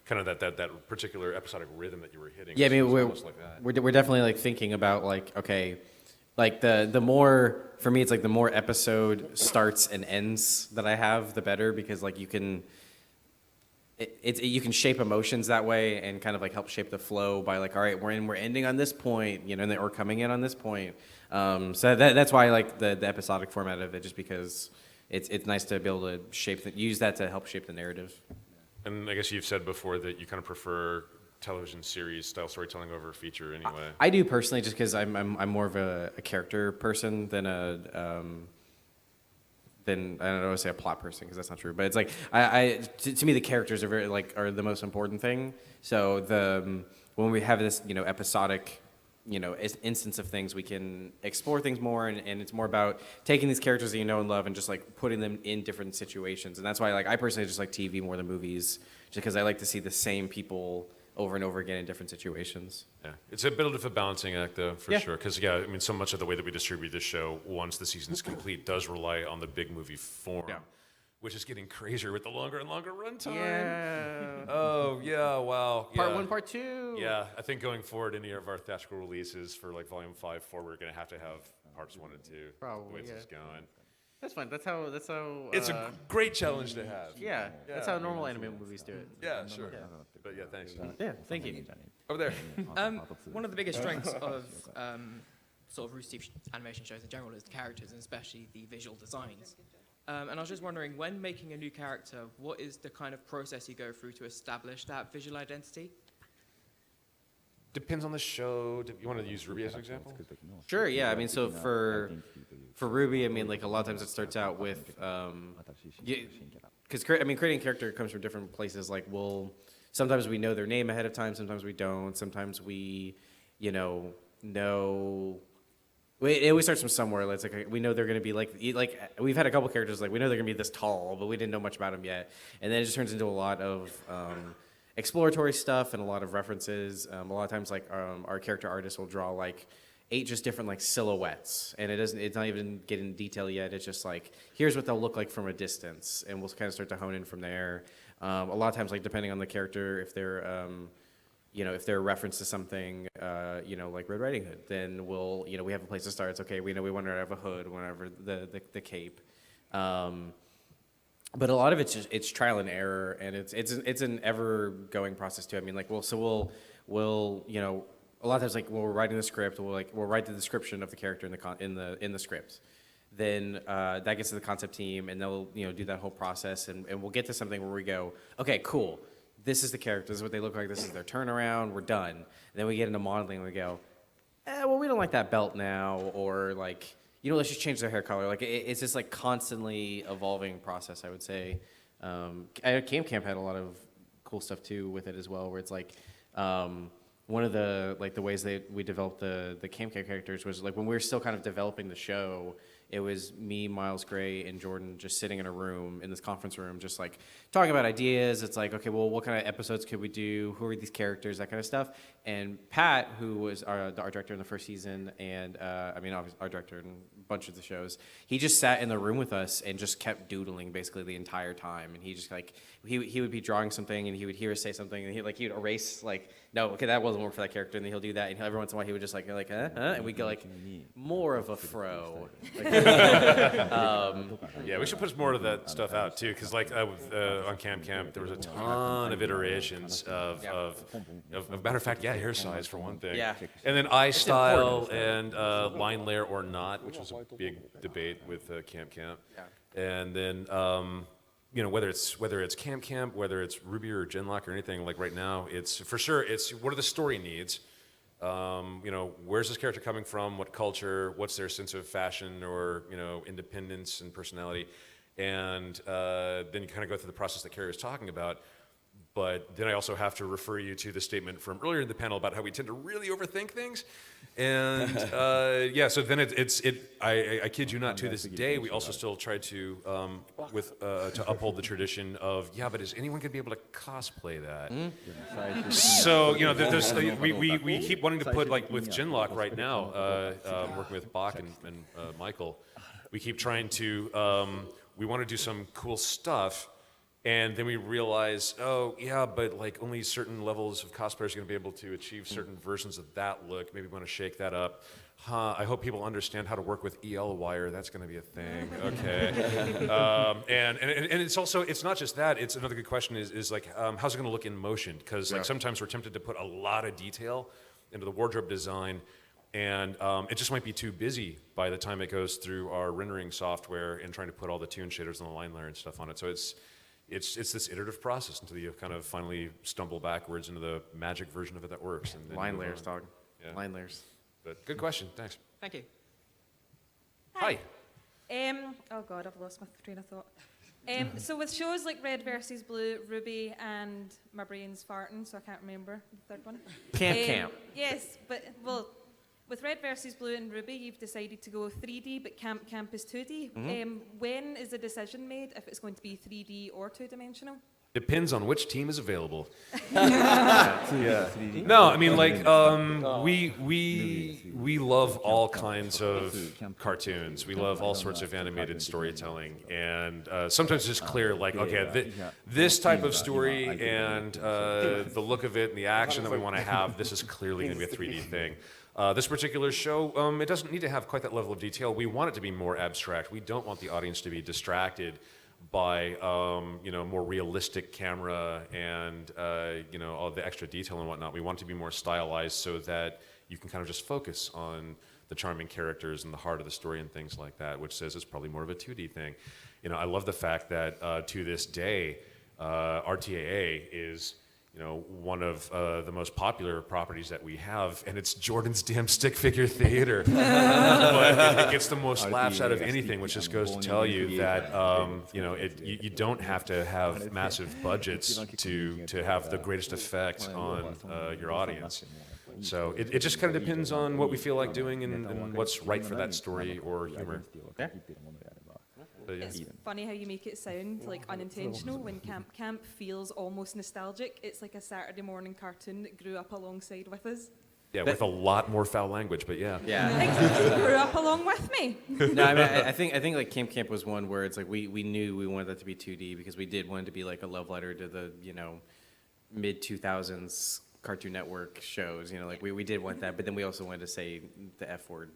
kind of that particular episodic rhythm that you were hitting. Yeah, I mean, like we're definitely like thinking about like, okay, like the more, for me, it's like the more episode starts and ends that I have, the better, because like you can you can shape emotions that way and kind of like help shape the flow by like, all right, we're ending on this point, you know, and then we're coming in on this point. So that's why I like the episodic format of it, just because it's nice to be able to use that to help shape the narrative. And I guess you've said before that you kind of prefer television series style storytelling over feature anyway. I do personally, just because I'm more of a character person than I don't want to say a plot person, because that's not true. But it's like to me the characters are the most important thing. So when we have this, you know, episodic, you know, instance of things, we can explore things more, and it's more about taking these characters that you know and love and just like putting them in different situations. And that's why I personally just like TV more than movies, just because I like to see the same people over and over again in different situations. Yeah, it's a bit of a balancing act, though, for sure. Because I mean, so much of the way that we distribute this show, once the season is complete, does rely on the big movie form, which is getting crazier with the longer and longer runtime. Yeah. Oh yeah, wow. Part yeah. 1, Part 2. Yeah, I think going forward, any of our theatrical releases for like Volume 5, 4, we're gonna have to have parts 1 and 2. Probably, the way this yeah. is going. That's fine. That's how. It's a great challenge to have. Yeah, that's how normal anime movies do it. Yeah, sure. But yeah, thanks. Yeah, thank you. Over there. One of the biggest strengths of sort of Rooster Teeth animation shows in general is the characters, and especially the visual designs. And I was just wondering, when making a new character, what is the kind of process you go through to establish that visual identity? Depends on the show. You want to use RWBY as an example? Sure. Yeah. I mean, so for RWBY, I mean, like a lot of times it starts out with, because creating a character comes from different places. Like sometimes we know their name ahead of time. Sometimes we don't. Sometimes we, you know. It always starts from somewhere. It's like we know they're going to be like we've had a couple characters like we know they're going to be this tall, but we didn't know much about them yet. And then it just turns into a lot of exploratory stuff and a lot of references. A lot of times, like our character artist will draw like 8 just different like silhouettes, and it's not even getting detail yet. It's just like, here's what they'll look like from a distance, and we'll kind of start to hone in from there. A lot of times, like depending on the character, if they're if they're a reference to something, like Red Riding Hood, then we have a place to start. It's okay, we want her to have a hood, whatever, the cape. But a lot of it's trial and error, and it's an ever going process too. I mean, like we'll a lot of times, like when we're writing the script, we'll write the description of the character in the script. Then that gets to the concept team, and they'll do that whole process, and we'll get to something where we go, okay, cool. This is the character. This is what they look like. This is their turnaround. We're done. And then we get into modeling, and we go, well, we don't like that belt now, or like, let's just change their hair color. Like it's just like constantly evolving process, I would say. Camp had a lot of cool stuff too with it as well, where it's like one of the ways that we developed the Camp characters was like when we were still kind of developing the show. It was me, Miles Gray, and Jordan just sitting in a room, in this conference room, just like talking about ideas. It's like, okay, well, what kind of episodes could we do? Who are these characters? That kind of stuff. And Pat, who was our director in the first season, and obviously our director in a bunch of the shows, he just sat in the room with us and just kept doodling basically the entire time. And he just like, he would be drawing something, and he would hear us say something, and he would erase like, no, okay, that wasn't work for that character, and then he'll do that, and every once in a while he would just like, and we'd go like, more of a fro. Yeah, we should push more of that stuff out too, because like on Camp, there was a ton of iterations of matter of fact, hair size for one thing. Yeah. And then eye style and line layer or not, which was a big debate with Camp. Yeah. And then you know, whether it's Camp, whether it's RWBY or Genlock or anything, like right now, it's for sure, it's what are the story needs? You know, where's this character coming from? What culture? What's their sense of fashion or, you know, independence and personality? And then you kind of go through the process that Carrie was talking about. But then I also have to refer you to the statement from earlier in the panel about how we tend to really overthink things. And yeah, so then I kid you not, to this day, we also still try to, to uphold the tradition of, yeah, but is anyone going to be able to cosplay that? So, you know, we keep wanting to put, like with Genlock right now, working with Bach and Michael, we keep trying to, we want to do some cool stuff. And then we realize, oh, yeah, but like only certain levels of cosplayers are going to be able to achieve certain versions of that look. Maybe we want to shake that up. I hope people understand how to work with EL wire. That's going to be a thing. Okay. And it's also, it's not just that. It's another good question is like, how's it going to look in motion? Because like sometimes we're tempted to put a lot of detail into the wardrobe design. And it just might be too busy by the time it goes through our rendering software and trying to put all the tune shaders and the line layer and stuff on it. So it's this iterative process until you kind of finally stumble backwards into the magic version of it that works. And then Line you move layers, on. dog. Yeah. Line layers. But good question. Thanks. Thank you. Hi. Oh God, I've lost my train of thought. So with shows like Red versus Blue, RWBY, and my brain's farting, so I can't remember the third one. Camp. Yes, but well, with Red versus Blue and RWBY, you've decided to go 3D, but Camp is 2D. When is the decision made if it's going to be 3D or two-dimensional? Depends on which team is available. Yeah. No, I mean like we love all kinds of cartoons. We love all sorts of animated storytelling, and sometimes it's just clear like, okay, this type of story and the look of it and the action that we want to have, this is clearly going to be a 3D thing. This particular show, it doesn't need to have quite that level of detail. We want it to be more abstract. We don't want the audience to be distracted by you know, more realistic camera and you know, all the extra detail and whatnot. We want it to be more stylized so that you can kind of just focus on the charming characters and the heart of the story and things like that, which says it's probably more of a 2D thing. You know, I love the fact that to this day, RTAA is, you know, one of the most popular properties that we have, and it's Jordan's damn stick figure theater. But it gets the most laughs out of anything, which just goes to tell you that you know, you don't have to have massive budgets to have the greatest effect on your audience. So it just kind of depends on what we feel like doing and what's right for that story or humor. It's funny how you make it sound like unintentional when Camp feels almost nostalgic. It's like a Saturday morning cartoon that grew up alongside with us. Yeah, with a lot more foul language, but yeah. Yeah. Exactly, grew up along with me. No, I mean, I think like Camp was one where it's like we knew we wanted that to be 2D because we did want it to be like a love letter to the, you know, mid-2000s Cartoon Network shows. You know, like we did want that, but then we also wanted to say the F word.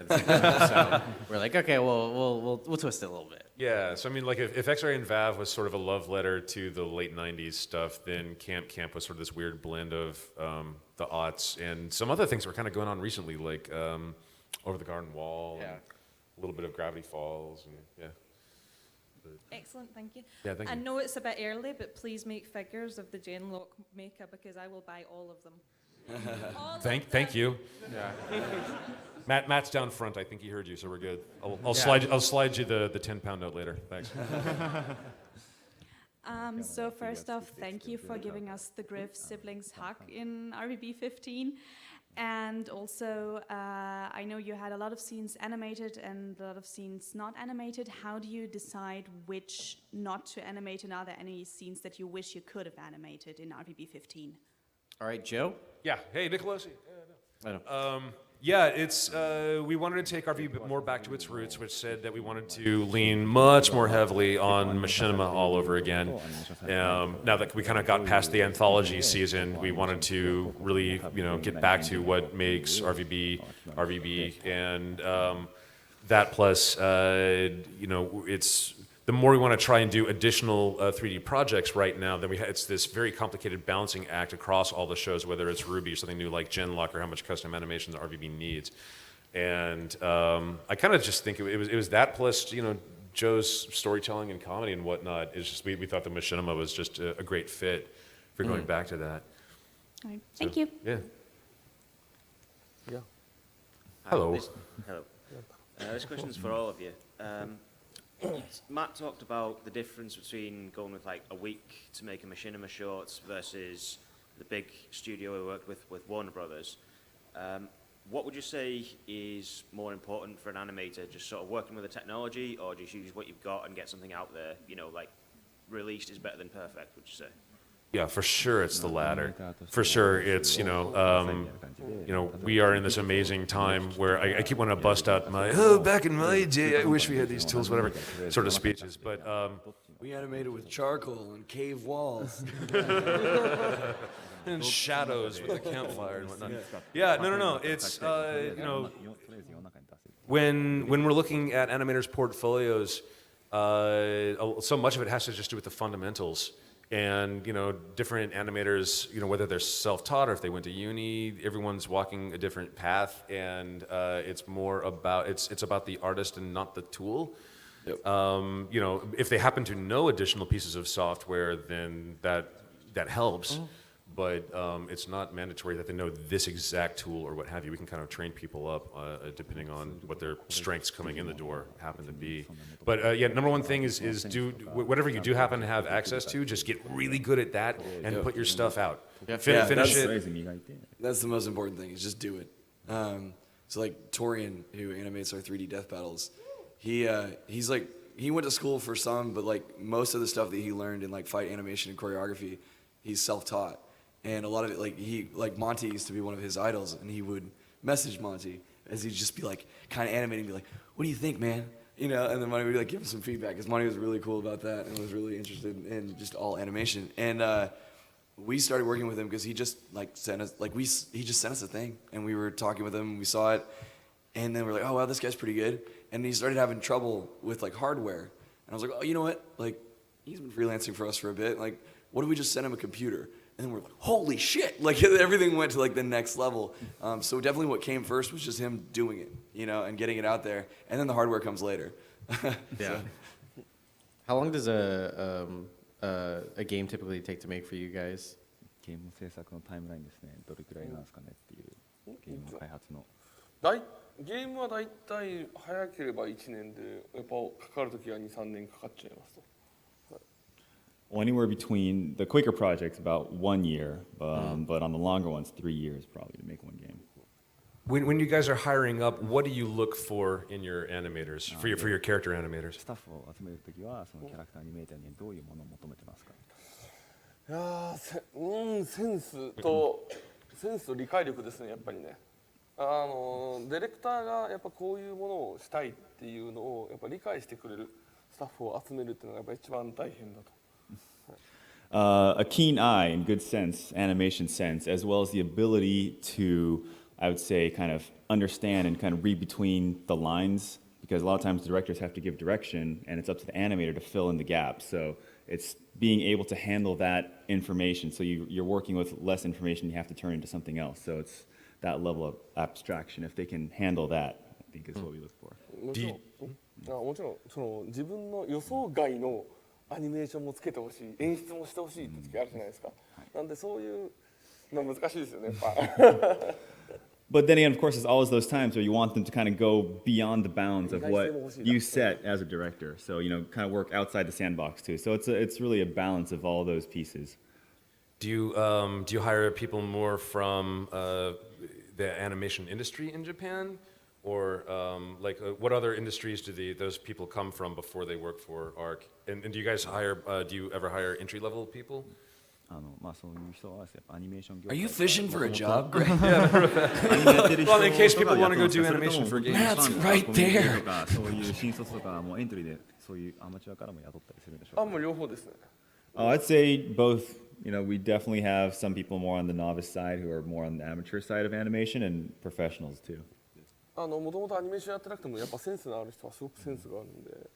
So we're like, okay, we'll twist it a little bit. Yeah, so I mean, like if X-Ray and Vav was sort of a love letter to the late '90s stuff, then Camp was sort of this weird blend of the aughts and some other things that were kind of going on recently, like Over the Garden Wall, and a little bit of Gravity Falls, and yeah. Excellent, thank you. Yeah, thank you. I know it's a bit early, but please make figures of the Genlock mecha because I will buy all of them. Thank you. Yeah. Matt's down front. I think he heard you, so we're good. I'll slide you the 10-pound note later. Thanks. So first off, thank you for giving us the Griff siblings hug in RWBY 15. And also, I know you had a lot of scenes animated and a lot of scenes not animated. How do you decide which not to animate, and are there any scenes that you wish you could have animated in RWBY 15? All right, Joe? Yeah. Hey, Nicolosi. I know. Yeah, it's we wanted to take our view more back to its roots, which said that we wanted to lean much more heavily on machinima all over again. Now that we kind of got past the anthology season, we wanted to really, you know, get back to what makes RWBY, and that plus, you know, it's. The more we want to try and do additional 3D projects right now, then it's this very complicated balancing act across all the shows, whether it's RWBY or something new like Genlock or how much custom animation the RWBY needs. And I kind of just think it was that plus, you know, Joe's storytelling and comedy and whatnot is just, we thought the machinima was just a great fit for going back to that. All right. Thank you. Yeah. Yeah. Hello. Hello. This question's for all of you. Matt talked about the difference between going with like a week to make a machinima shorts versus the big studio we worked with Warner Brothers. What would you say is more important for an animator, just sort of working with the technology, or just use what you've got and get something out there? You know, like released is better than perfect, would you say? Yeah, for sure it's the latter. For sure it's, we are in this amazing time where I keep wanting to bust out my, back in my day, I wish we had these tools, whatever, sort of speeches. But we animated with charcoal and cave walls. And shadows with the campfire and whatnot. Yeah, no. It's, when we're looking at animators' portfolios, so much of it has to just do with the fundamentals. And, different animators, whether they're self-taught or if they went to uni, everyone's walking a different path. And it's more about, it's about the artist and not the tool. Yep. If they happen to know additional pieces of software, then that helps. But it's not mandatory that they know this exact tool or what have you. We can kind of train people up depending on what their strengths coming in the door happen to be. But number one thing is do whatever you do happen to have access to, just get really good at that and put your stuff out. Finish it. That's the most important thing, is just do it. So like Torian, who animates our 3D death battles, he went to school for some, but like most of the stuff that he learned in like fight animation and choreography, he's self-taught. And a lot of it, like Monty used to be one of his idols, and he would message Monty as he'd just be like kind of animating, be like, "What do you think, man?" And then Monty would like give him some feedback, because Monty was really cool about that and was really interested in just all animation. And we started working with him because he just sent us he just sent us a thing, and we were talking with him, and we saw it, and then we're like, "Oh wow, this guy's pretty good." And he started having trouble with like hardware, and I was like, "Oh, you know what? Like, he's been freelancing for us for a bit. Like, what if we just send him a computer?" And then we're like, holy shit, like everything went to like the next level. So definitely what came first was just him doing it, and getting it out there. And then the hardware comes later. Yeah. How long does a game typically take to make for you guys? ゲーム制作のタイムラインですね。どれくらいなんですかねっていうゲームの開発の。ゲームはだいたい早ければ1年で、やっぱかかるときは2、3年かかっちゃいますと。Well, anywhere between the quicker projects, about 1 year, but on the longer ones, 3 years probably to make one game. When you guys are hiring up, what do you look for in your animators, for your character animators? スタッフを集めるときは、そのキャラクターアニメーターにどういうものを求めてますか？いやセンスと理解力ですね、やっぱりね。ディレクターがやっぱこういうものをしたいっていうのをやっぱ理解してくれるスタッフを集めるっていうのがやっぱ一番大変だと。A keen eye and good sense, animation sense, as well as the ability to, I would say, kind of understand and kind of read between the lines, because a lot of times directors have to give direction, and it's up to the animator to fill in the gaps. So it's being able to handle that information. So you're working with less information, you have to turn into something else. So it's that level of abstraction. If they can handle that, I think is what we look for. もちろんその自分の予想外のアニメーションもつけてほしい、演出もしてほしいって時あるじゃないですか。なんでそういう難しいですよね、やっぱ。But then again, of course, there's always those times where you want them to kind of go beyond the bounds of what you set as a director. So, kind of work outside the sandbox too. So it's really a balance of all those pieces. Do you hire people more from the animation industry in Japan? Or what other industries do those people come from before they work for ARC? And do you guys do you ever hire entry-level people? Are you fishing for a job, Greg? Yeah. Well, in case people want to go do animation for games. That's right there. 両方ですね。I'd say both. We definitely have some people more on the novice side who are more on the amateur side of animation, and professionals too. もともとアニメーションやってなくてもやっぱセンスのある人はすごくセンスがあるんで。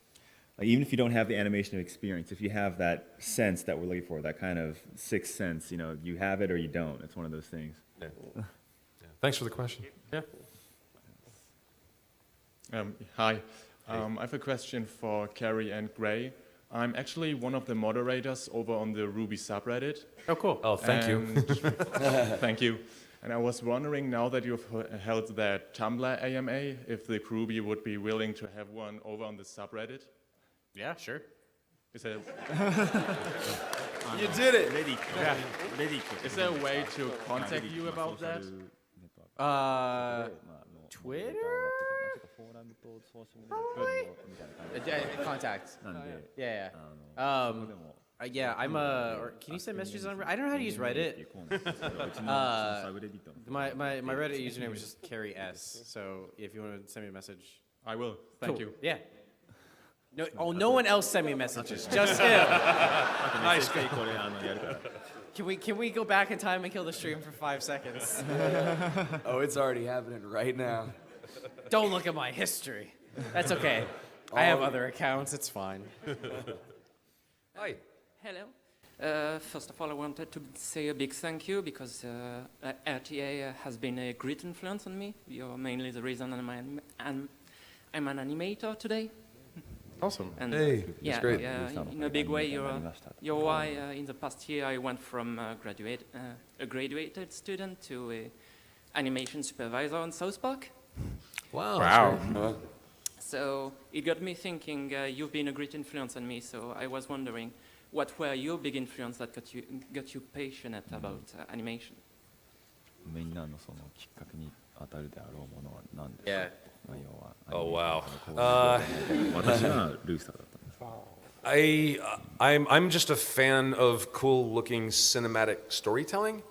Even if you don't have the animation experience, if you have that sense that we're looking for, that kind of sixth sense, you have it or you don't. It's one of those things. Yeah. Thanks for the question. Yeah. Hi. I have a question for Carrie and Gray. I'm actually one of the moderators over on the RWBY subreddit. Oh, cool. Oh, thank you. Thank you. And I was wondering, now that you've held that Tumblr AMA, if the RWBY would be willing to have one over on the subreddit? Yeah, sure. Is there You did it. Is there a way to contact you about that? Twitter? Probably? Contacts. Yeah. Yeah, I'm or can you send messages on? I don't know how to use Reddit. My Reddit username is just Carrie S. So if you want to send me a message, I will. Thank you. Yeah. No one else send me messages. Just him. Nice. Can we go back in time and kill the stream for 5 seconds? Oh, it's already happening right now. Don't look at my history. That's okay. I have other accounts. It's fine. Hi. Hello. First of all, I wanted to say a big thank you because RTA has been a great influence on me. You're mainly the reason I'm an animator today. Awesome. And Hey, yeah, that's great. in a big way, you're why in the past year I went from a graduated student to a animation supervisor on South Park. Wow. So it got me thinking, you've been a great influence on me, so I was wondering, what were your big influence that got you passionate about animation? Yeah. Oh, wow. I'm just a fan of cool-looking cinematic storytelling.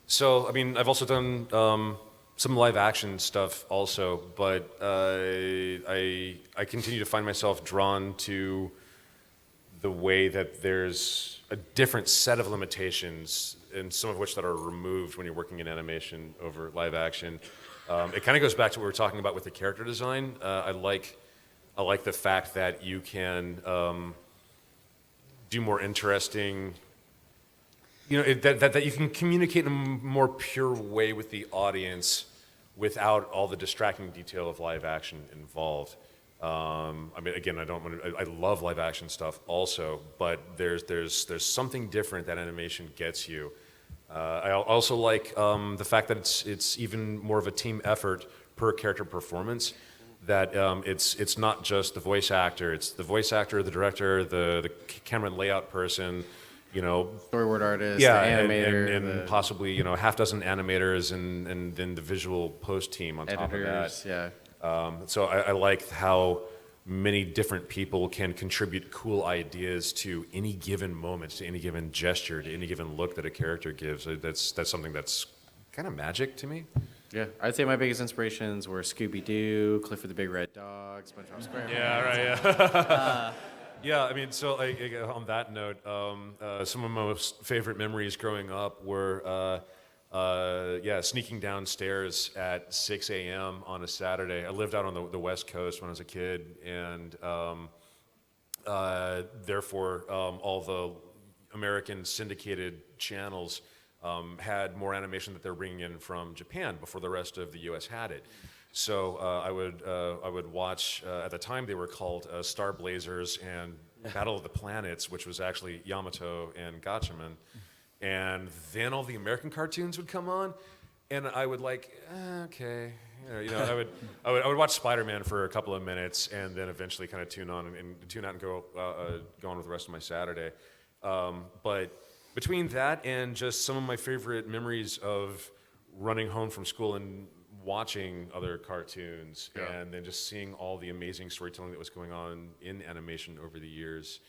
So, I mean, I've also done some live-action stuff also, but I continue to find myself drawn to the way that there's a different set of limitations, and some of which that are removed when you're working in animation over live action. It kind of goes back to what we were talking about with the character design. I like the fact that you can do more interesting, that you can communicate in a more pure way with the audience without all the distracting detail of live action involved. I mean, again, I love live action stuff also, but there's something different that animation gets you. I also like the fact that it's even more of a team effort per character performance. That it's not just the voice actor; it's the voice actor, the director, the camera and layout person, storyboard artist, yeah, the animator, and possibly a half dozen animators, and then the visual post team on top of that. editors. Yeah. So I like how many different people can contribute cool ideas to any given moment, to any given gesture, to any given look that a character gives. That's something that's kind of magic to me. Yeah, I'd say my biggest inspirations were Scooby-Doo, Clifford the Big Red Dog, SpongeBob SquarePants. Yeah, right. Yeah. Yeah, I mean, so on that note, some of my most favorite memories growing up were, sneaking downstairs at 6 a.m. on a Saturday. I lived out on the West Coast when I was a kid, and therefore all the American syndicated channels had more animation that they were bringing in from Japan before the rest of the U.S. had it. So I would watch. At the time, they were called Star Blazers and Battle of the Planets, which was actually Yamato and Gatchaman. And then all the American cartoons would come on, and I would okay, I would watch Spider-Man for a couple of minutes, and then eventually kind of tune out and go on with the rest of my Saturday. But between that and just some of my favorite memories of running home from school and watching other cartoons, and then just seeing all the amazing storytelling that was going on in animation over the years.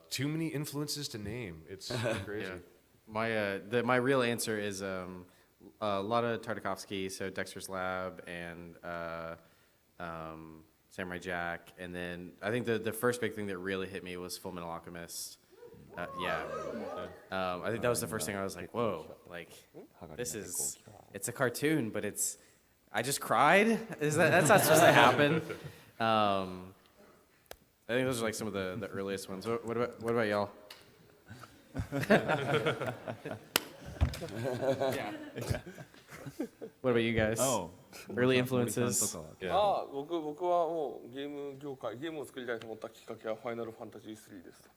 Too many influences to name. It's crazy. Yeah. My real answer is a lot of Tartakovsky, so Dexter's Lab and Samurai Jack, and then I think the first big thing that really hit me was Fullmetal Alchemist. I think that was the first thing I was like, whoa, it's a cartoon, but I just cried. That's not supposed to happen. I think those are some of the earliest ones. What about y'all? Yeah. What about you guys? Oh, Early influences. ああ、僕はもうゲーム業界、ゲームを作りたいと思ったきっかけはファイナルファンタジー3です。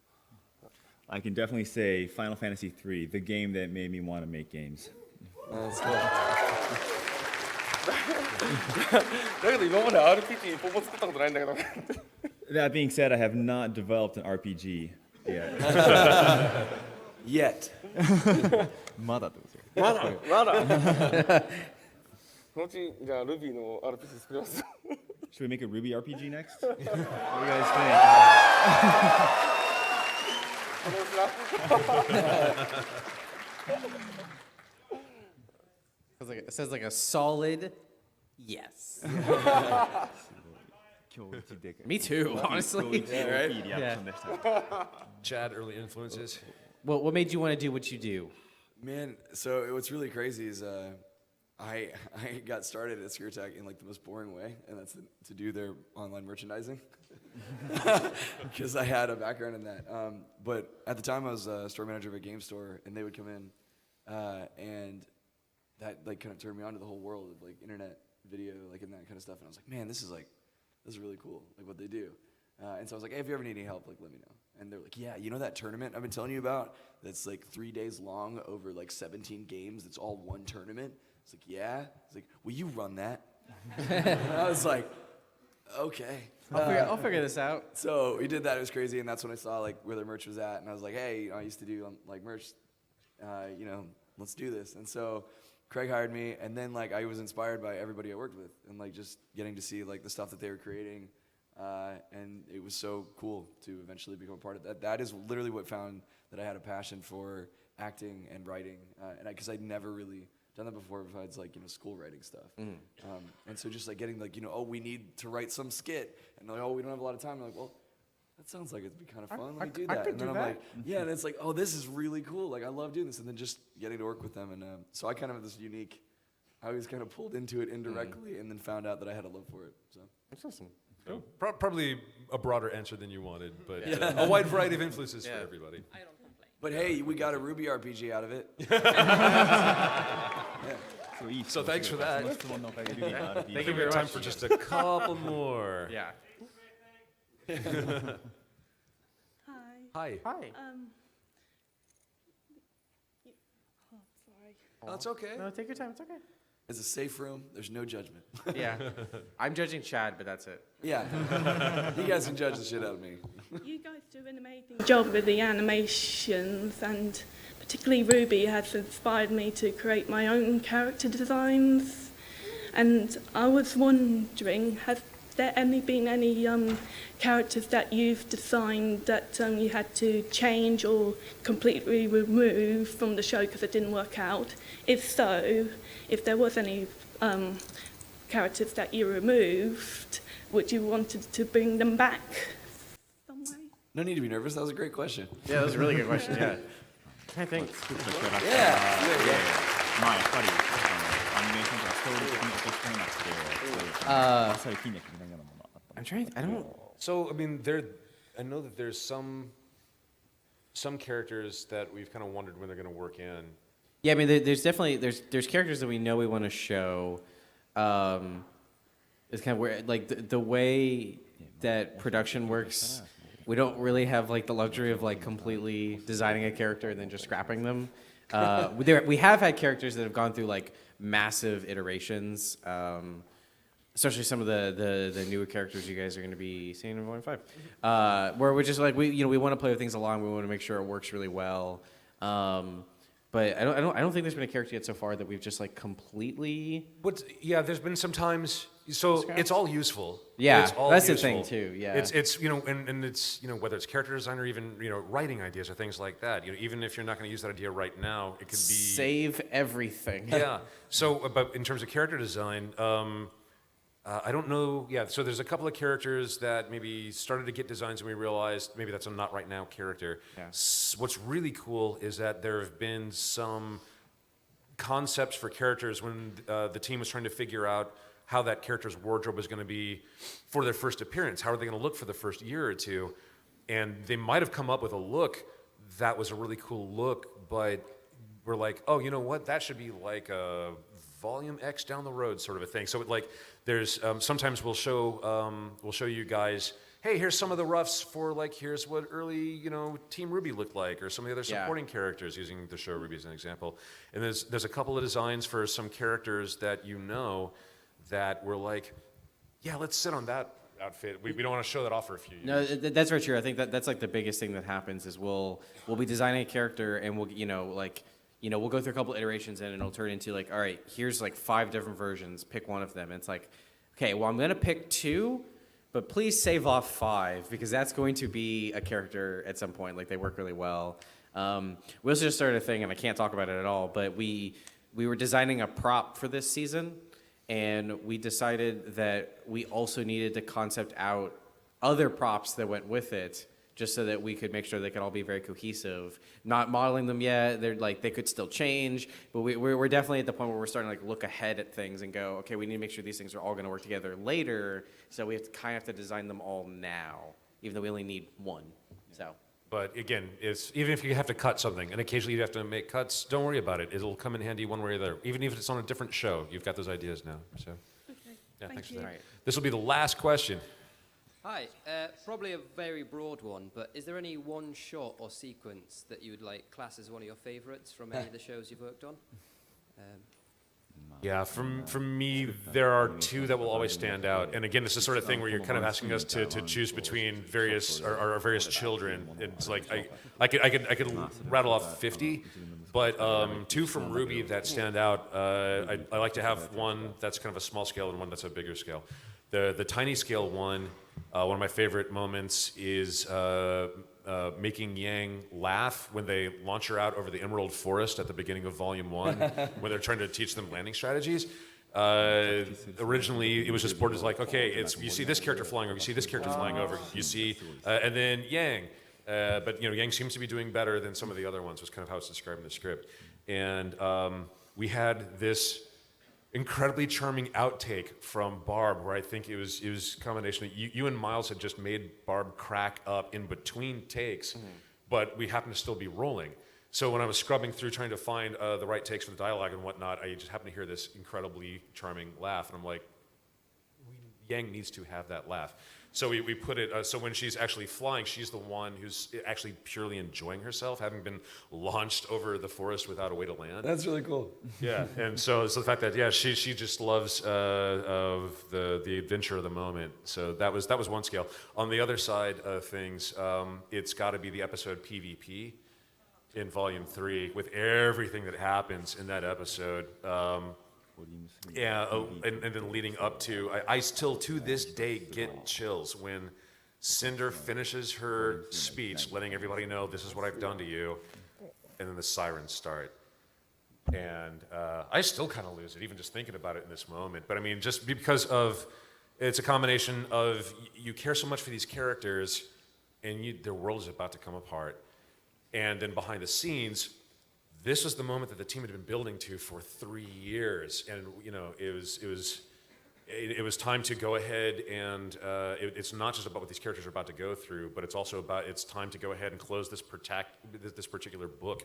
I can definitely say Final Fantasy III, the game that made me want to make games. だけど今まで RPG 一本も作ったことないんだけど。That being said, I have not developed an RPG yet. Yet. まだってことですよ。まだ。そのうちじゃあ Ruby の RPG 作ります。Should we make a RWBY RPG next? What do you guys think? It says like a solid yes. Me too, honestly. Yeah. Chad, early influences. What made you want to do what you do? Man, so what's really crazy is I got started at ScrewAttack in like the most boring way, and that's to do their online merchandising. Because I had a background in that. But at the time I was a store manager of a game store, and they would come in, and that like kind of turned me on to the whole world of like internet video, like and that kind of stuff. And I was like, man, this is really cool, like what they do. And so I was like, hey, if you ever need any help, like let me know. And they're like, yeah, you know that tournament I've been telling you about that's like 3 days long over like 17 games, it's all one tournament? It's like, yeah. It's like, will you run that? And I was like, okay. I'll figure this out. So we did that, it was crazy, and that's when I saw like where their merch was at, and I was like, hey, I used to do like merch, let's do this. And so Craig hired me, and then like I was inspired by everybody I worked with, and like just getting to see like the stuff that they were creating, and it was so cool to eventually become a part of that. That is literally what found that I had a passion for acting and writing, and because I'd never really done that before besides like school writing stuff. And so just like getting like we need to write some skit, and like we don't have a lot of time. I'm like, well, that sounds like it'd be kind of fun. Let me do that. could And then do I'm that. like, yeah, and it's like, oh, this is really cool. Like I love doing this, and then just getting to work with them, and so I kind of have this unique. I was kind of pulled into it indirectly, and then found out that I had a love for it. So that's awesome. Cool. Probably a broader answer than you wanted, but a wide variety of influences for everybody. I don't complain. But hey, we got a RWBY RPG out of it. So thanks for that. Thank you very Time much. for just a couple more. Yeah. Hi. Hi. Oh, that's okay. No, take your time. It's okay. It's a safe room. There's no judgment. Yeah. I'm judging Chad, but that's it. Yeah. You guys can judge the shit out of me. You guys do an amazing job with the animations, and particularly RWBY has inspired me to create my own character designs. And I was wondering, has there been any characters that you've designed that you had to change or completely remove from the show because it didn't work out? If so, if there was any characters that you removed, would you wanted to bring them back some way? No need to be nervous. That was a great question. Yeah, that was a really good question. Yeah. I think. I'm trying. I don't. So I mean, I know that there's some characters that we've kind of wondered when they're going to work in. Yeah, I mean, there's definitely there's characters that we know we want to show. It's kind of where like the way that production works. We don't really have like the luxury of like completely designing a character and then just scrapping them. We have had characters that have gone through like massive iterations, especially some of the newer characters you guys are going to be seeing in Volume 5, where we're just like we want to play with things along. We want to make sure it works really well. But I don't think there's been a character yet so far that we've just like completely. There's been some times. So it's all useful. Yeah, it's all that's useful. the thing too. Yeah, it's and it's whether it's character design or even writing ideas or things like that. Even if you're not going to use that idea right now, it could be save everything. Yeah. So, but in terms of character design, I don't know. Yeah. So there's a couple of characters that maybe started to get designs and we realized maybe that's a not right now character. Yeah. What's really cool is that there have been some concepts for characters when the team was trying to figure out how that character's wardrobe was going to be for their first appearance. How are they going to look for the first year or two? And they might have come up with a look that was a really cool look, but we're like, oh, you know what? That should be like a volume X down the road sort of a thing. So like there's sometimes we'll show you guys, hey, here's some of the roughs for like here's what early Team RWBY looked like, or some of the other supporting characters, using the show RWBY as an example. And there's a couple of designs for some characters that that we're like, yeah, let's sit on that outfit. We don't want to show that off for a few years. No, that's very true. I think that's like the biggest thing that happens is we'll be designing a character and we'll we'll go through a couple iterations and it'll turn into like, all right, here's like 5 different versions. Pick one of them. And it's like, okay, well, I'm gonna pick 2, but please save off 5 because that's going to be a character at some point. Like they work really well. We also just started a thing, and I can't talk about it at all. But we were designing a prop for this season. And we decided that we also needed to concept out other props that went with it, just so that we could make sure they could all be very cohesive. Not modeling them yet; they could still change. But we're definitely at the point where we're starting to like look ahead at things and go, okay, we need to make sure these things are all going to work together later. So we have to kind of have to design them all now, even though we only need 1. So. But again, even if you have to cut something, and occasionally you have to make cuts, don't worry about it. It'll come in handy one way or the other. Even if it's on a different show, you've got those ideas now. So, yeah, thanks for that. Right. This will be the last question. Hi, probably a very broad one, but is there any one shot or sequence that you would like class as one of your favorites from any of the shows you've worked on? Yeah, from me, there are 2 that will always stand out. And again, this is the sort of thing where you're kind of asking us to choose between our various children. It's like I could rattle off 50, but 2 from RWBY that stand out. I like to have one that's kind of a small scale and one that's a bigger scale. The tiny scale one of my favorite moments is making Yang laugh when they launch her out over the Emerald Forest at the beginning of Volume 1, when they're trying to teach them landing strategies. Originally, it was just boarded as like, okay, you see this character flying over, you see this character flying over, you see, and then Yang. But Yang seems to be doing better than some of the other ones, was kind of how it's described in the script. And we had this incredibly charming outtake from Barb, where I think it was a combination of you and Miles had just made Barb crack up in between takes, but we happened to still be rolling. So when I was scrubbing through trying to find the right takes for the dialogue and whatnot, I just happened to hear this incredibly charming laugh, and I'm like, Yang needs to have that laugh. So we put it, so when she's actually flying, she's the one who's actually purely enjoying herself, having been launched over the forest without a way to land. That's really cool. Yeah, and so the fact that, yeah, she just loves of the adventure of the moment. So that was one scale. On the other side of things, it's got to be the episode PvP in Volume 3, with everything that happens in that episode. And then leading up to, I still to this day get chills when Cinder finishes her speech, letting everybody know this is what I've done to you, and then the sirens start. And I still kind of lose it, even just thinking about it in this moment. But I mean, just because it's a combination of you care so much for these characters, and their world is about to come apart. And then behind the scenes, this was the moment that the team had been building to for 3 years, and it was time to go ahead and it's not just about what these characters are about to go through, but it's also about it's time to go ahead and close this particular book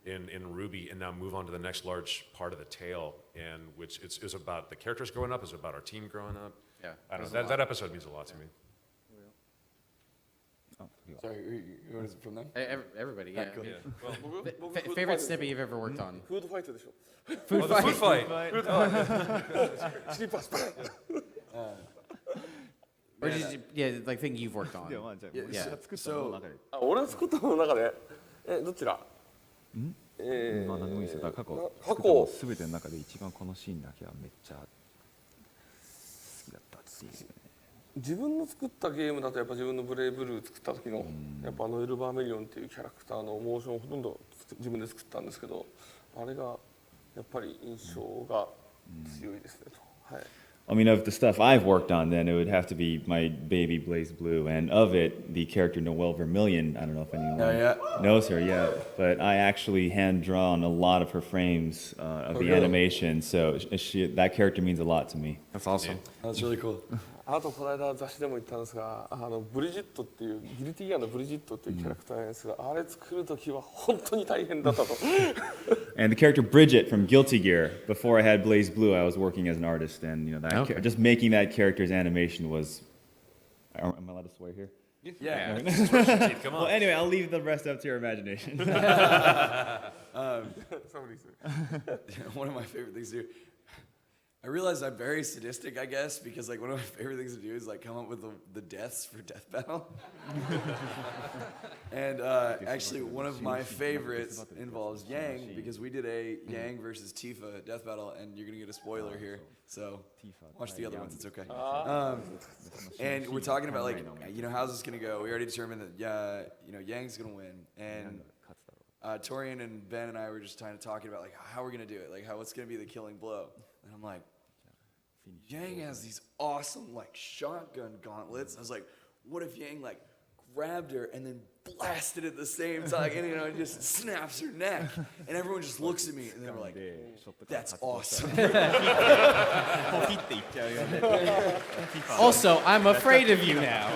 in RWBY and now move on to the next large part of the tale, and which is about the characters growing up, is about our team growing up. Yeah, I don't know. That episode means a lot to me. Sorry, what is it from them? Everybody, yeah. Cool. Favorite snippet you've ever worked on? Food fight でしょ。 Food fight. Food fight. Or did you, like thing you've worked on? Yeah. So, 俺が作ったものの中で、どちら？まあ何でもいいですよ。だから過去過去作ったもの全ての中で一番このシーンだけはめっちゃ好きだったっていう。自分の作ったゲームだとやっぱ自分のブレイブルー作った時のやっぱエルバーメリオンっていうキャラクターのモーションをほとんど自分で作ったんですけど、あれがやっぱり印象が強いですねと。はい。I mean, of the stuff I've worked on, then it would have to be my baby Blazblue, and of it, the character Noelle Vermillion. I don't know if anyone knows her yet, but I actually hand drawn a lot of her frames of the animation. So that character means a lot to me. That's awesome. That's really cool. あとこの間雑誌でも言ったんですが、ブリジットっていうギルティギアのブリジットっていうキャラクターなんですが、あれ作るときは本当に大変だったと。And the character Bridget from Guilty Gear, before I had Blazblue, I was working as an artist, and that just making that character's animation was. Am I allowed to swear here? Yeah. Come on. Well, anyway, I'll leave the rest up to your imagination. One of my favorite things to do. I realize I'm very sadistic, I guess, because like one of my favorite things to do is like come up with the deaths for Death Battle. And actually, one of my favorites involves Yang, because we did a Yang versus Tifa Death Battle, and you're gonna get a spoiler here. So watch the other ones; it's okay. And we're talking about like, how's this gonna go? We already determined that Yang's gonna win, and Torian and Ben and I were just talking about like how we're gonna do it, like what's gonna be the killing blow. And I'm like, Yang has these awesome like shotgun gauntlets. I was like, what if Yang like grabbed her and then blasted at the same time, and it just snaps her neck, and everyone just looks at me and they're like, that's awesome. Also, I'm afraid of you now.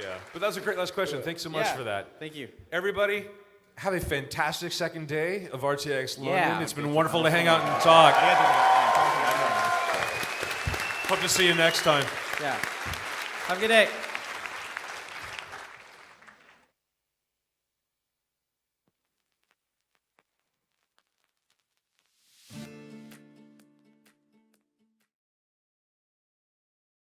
Yeah, but that was a great last question. Thanks so much for that. Thank you. Everybody, have a fantastic second day of RTX London. Yeah. It's been wonderful to hang out and talk. Hope to see you next time. Yeah. Have a good day.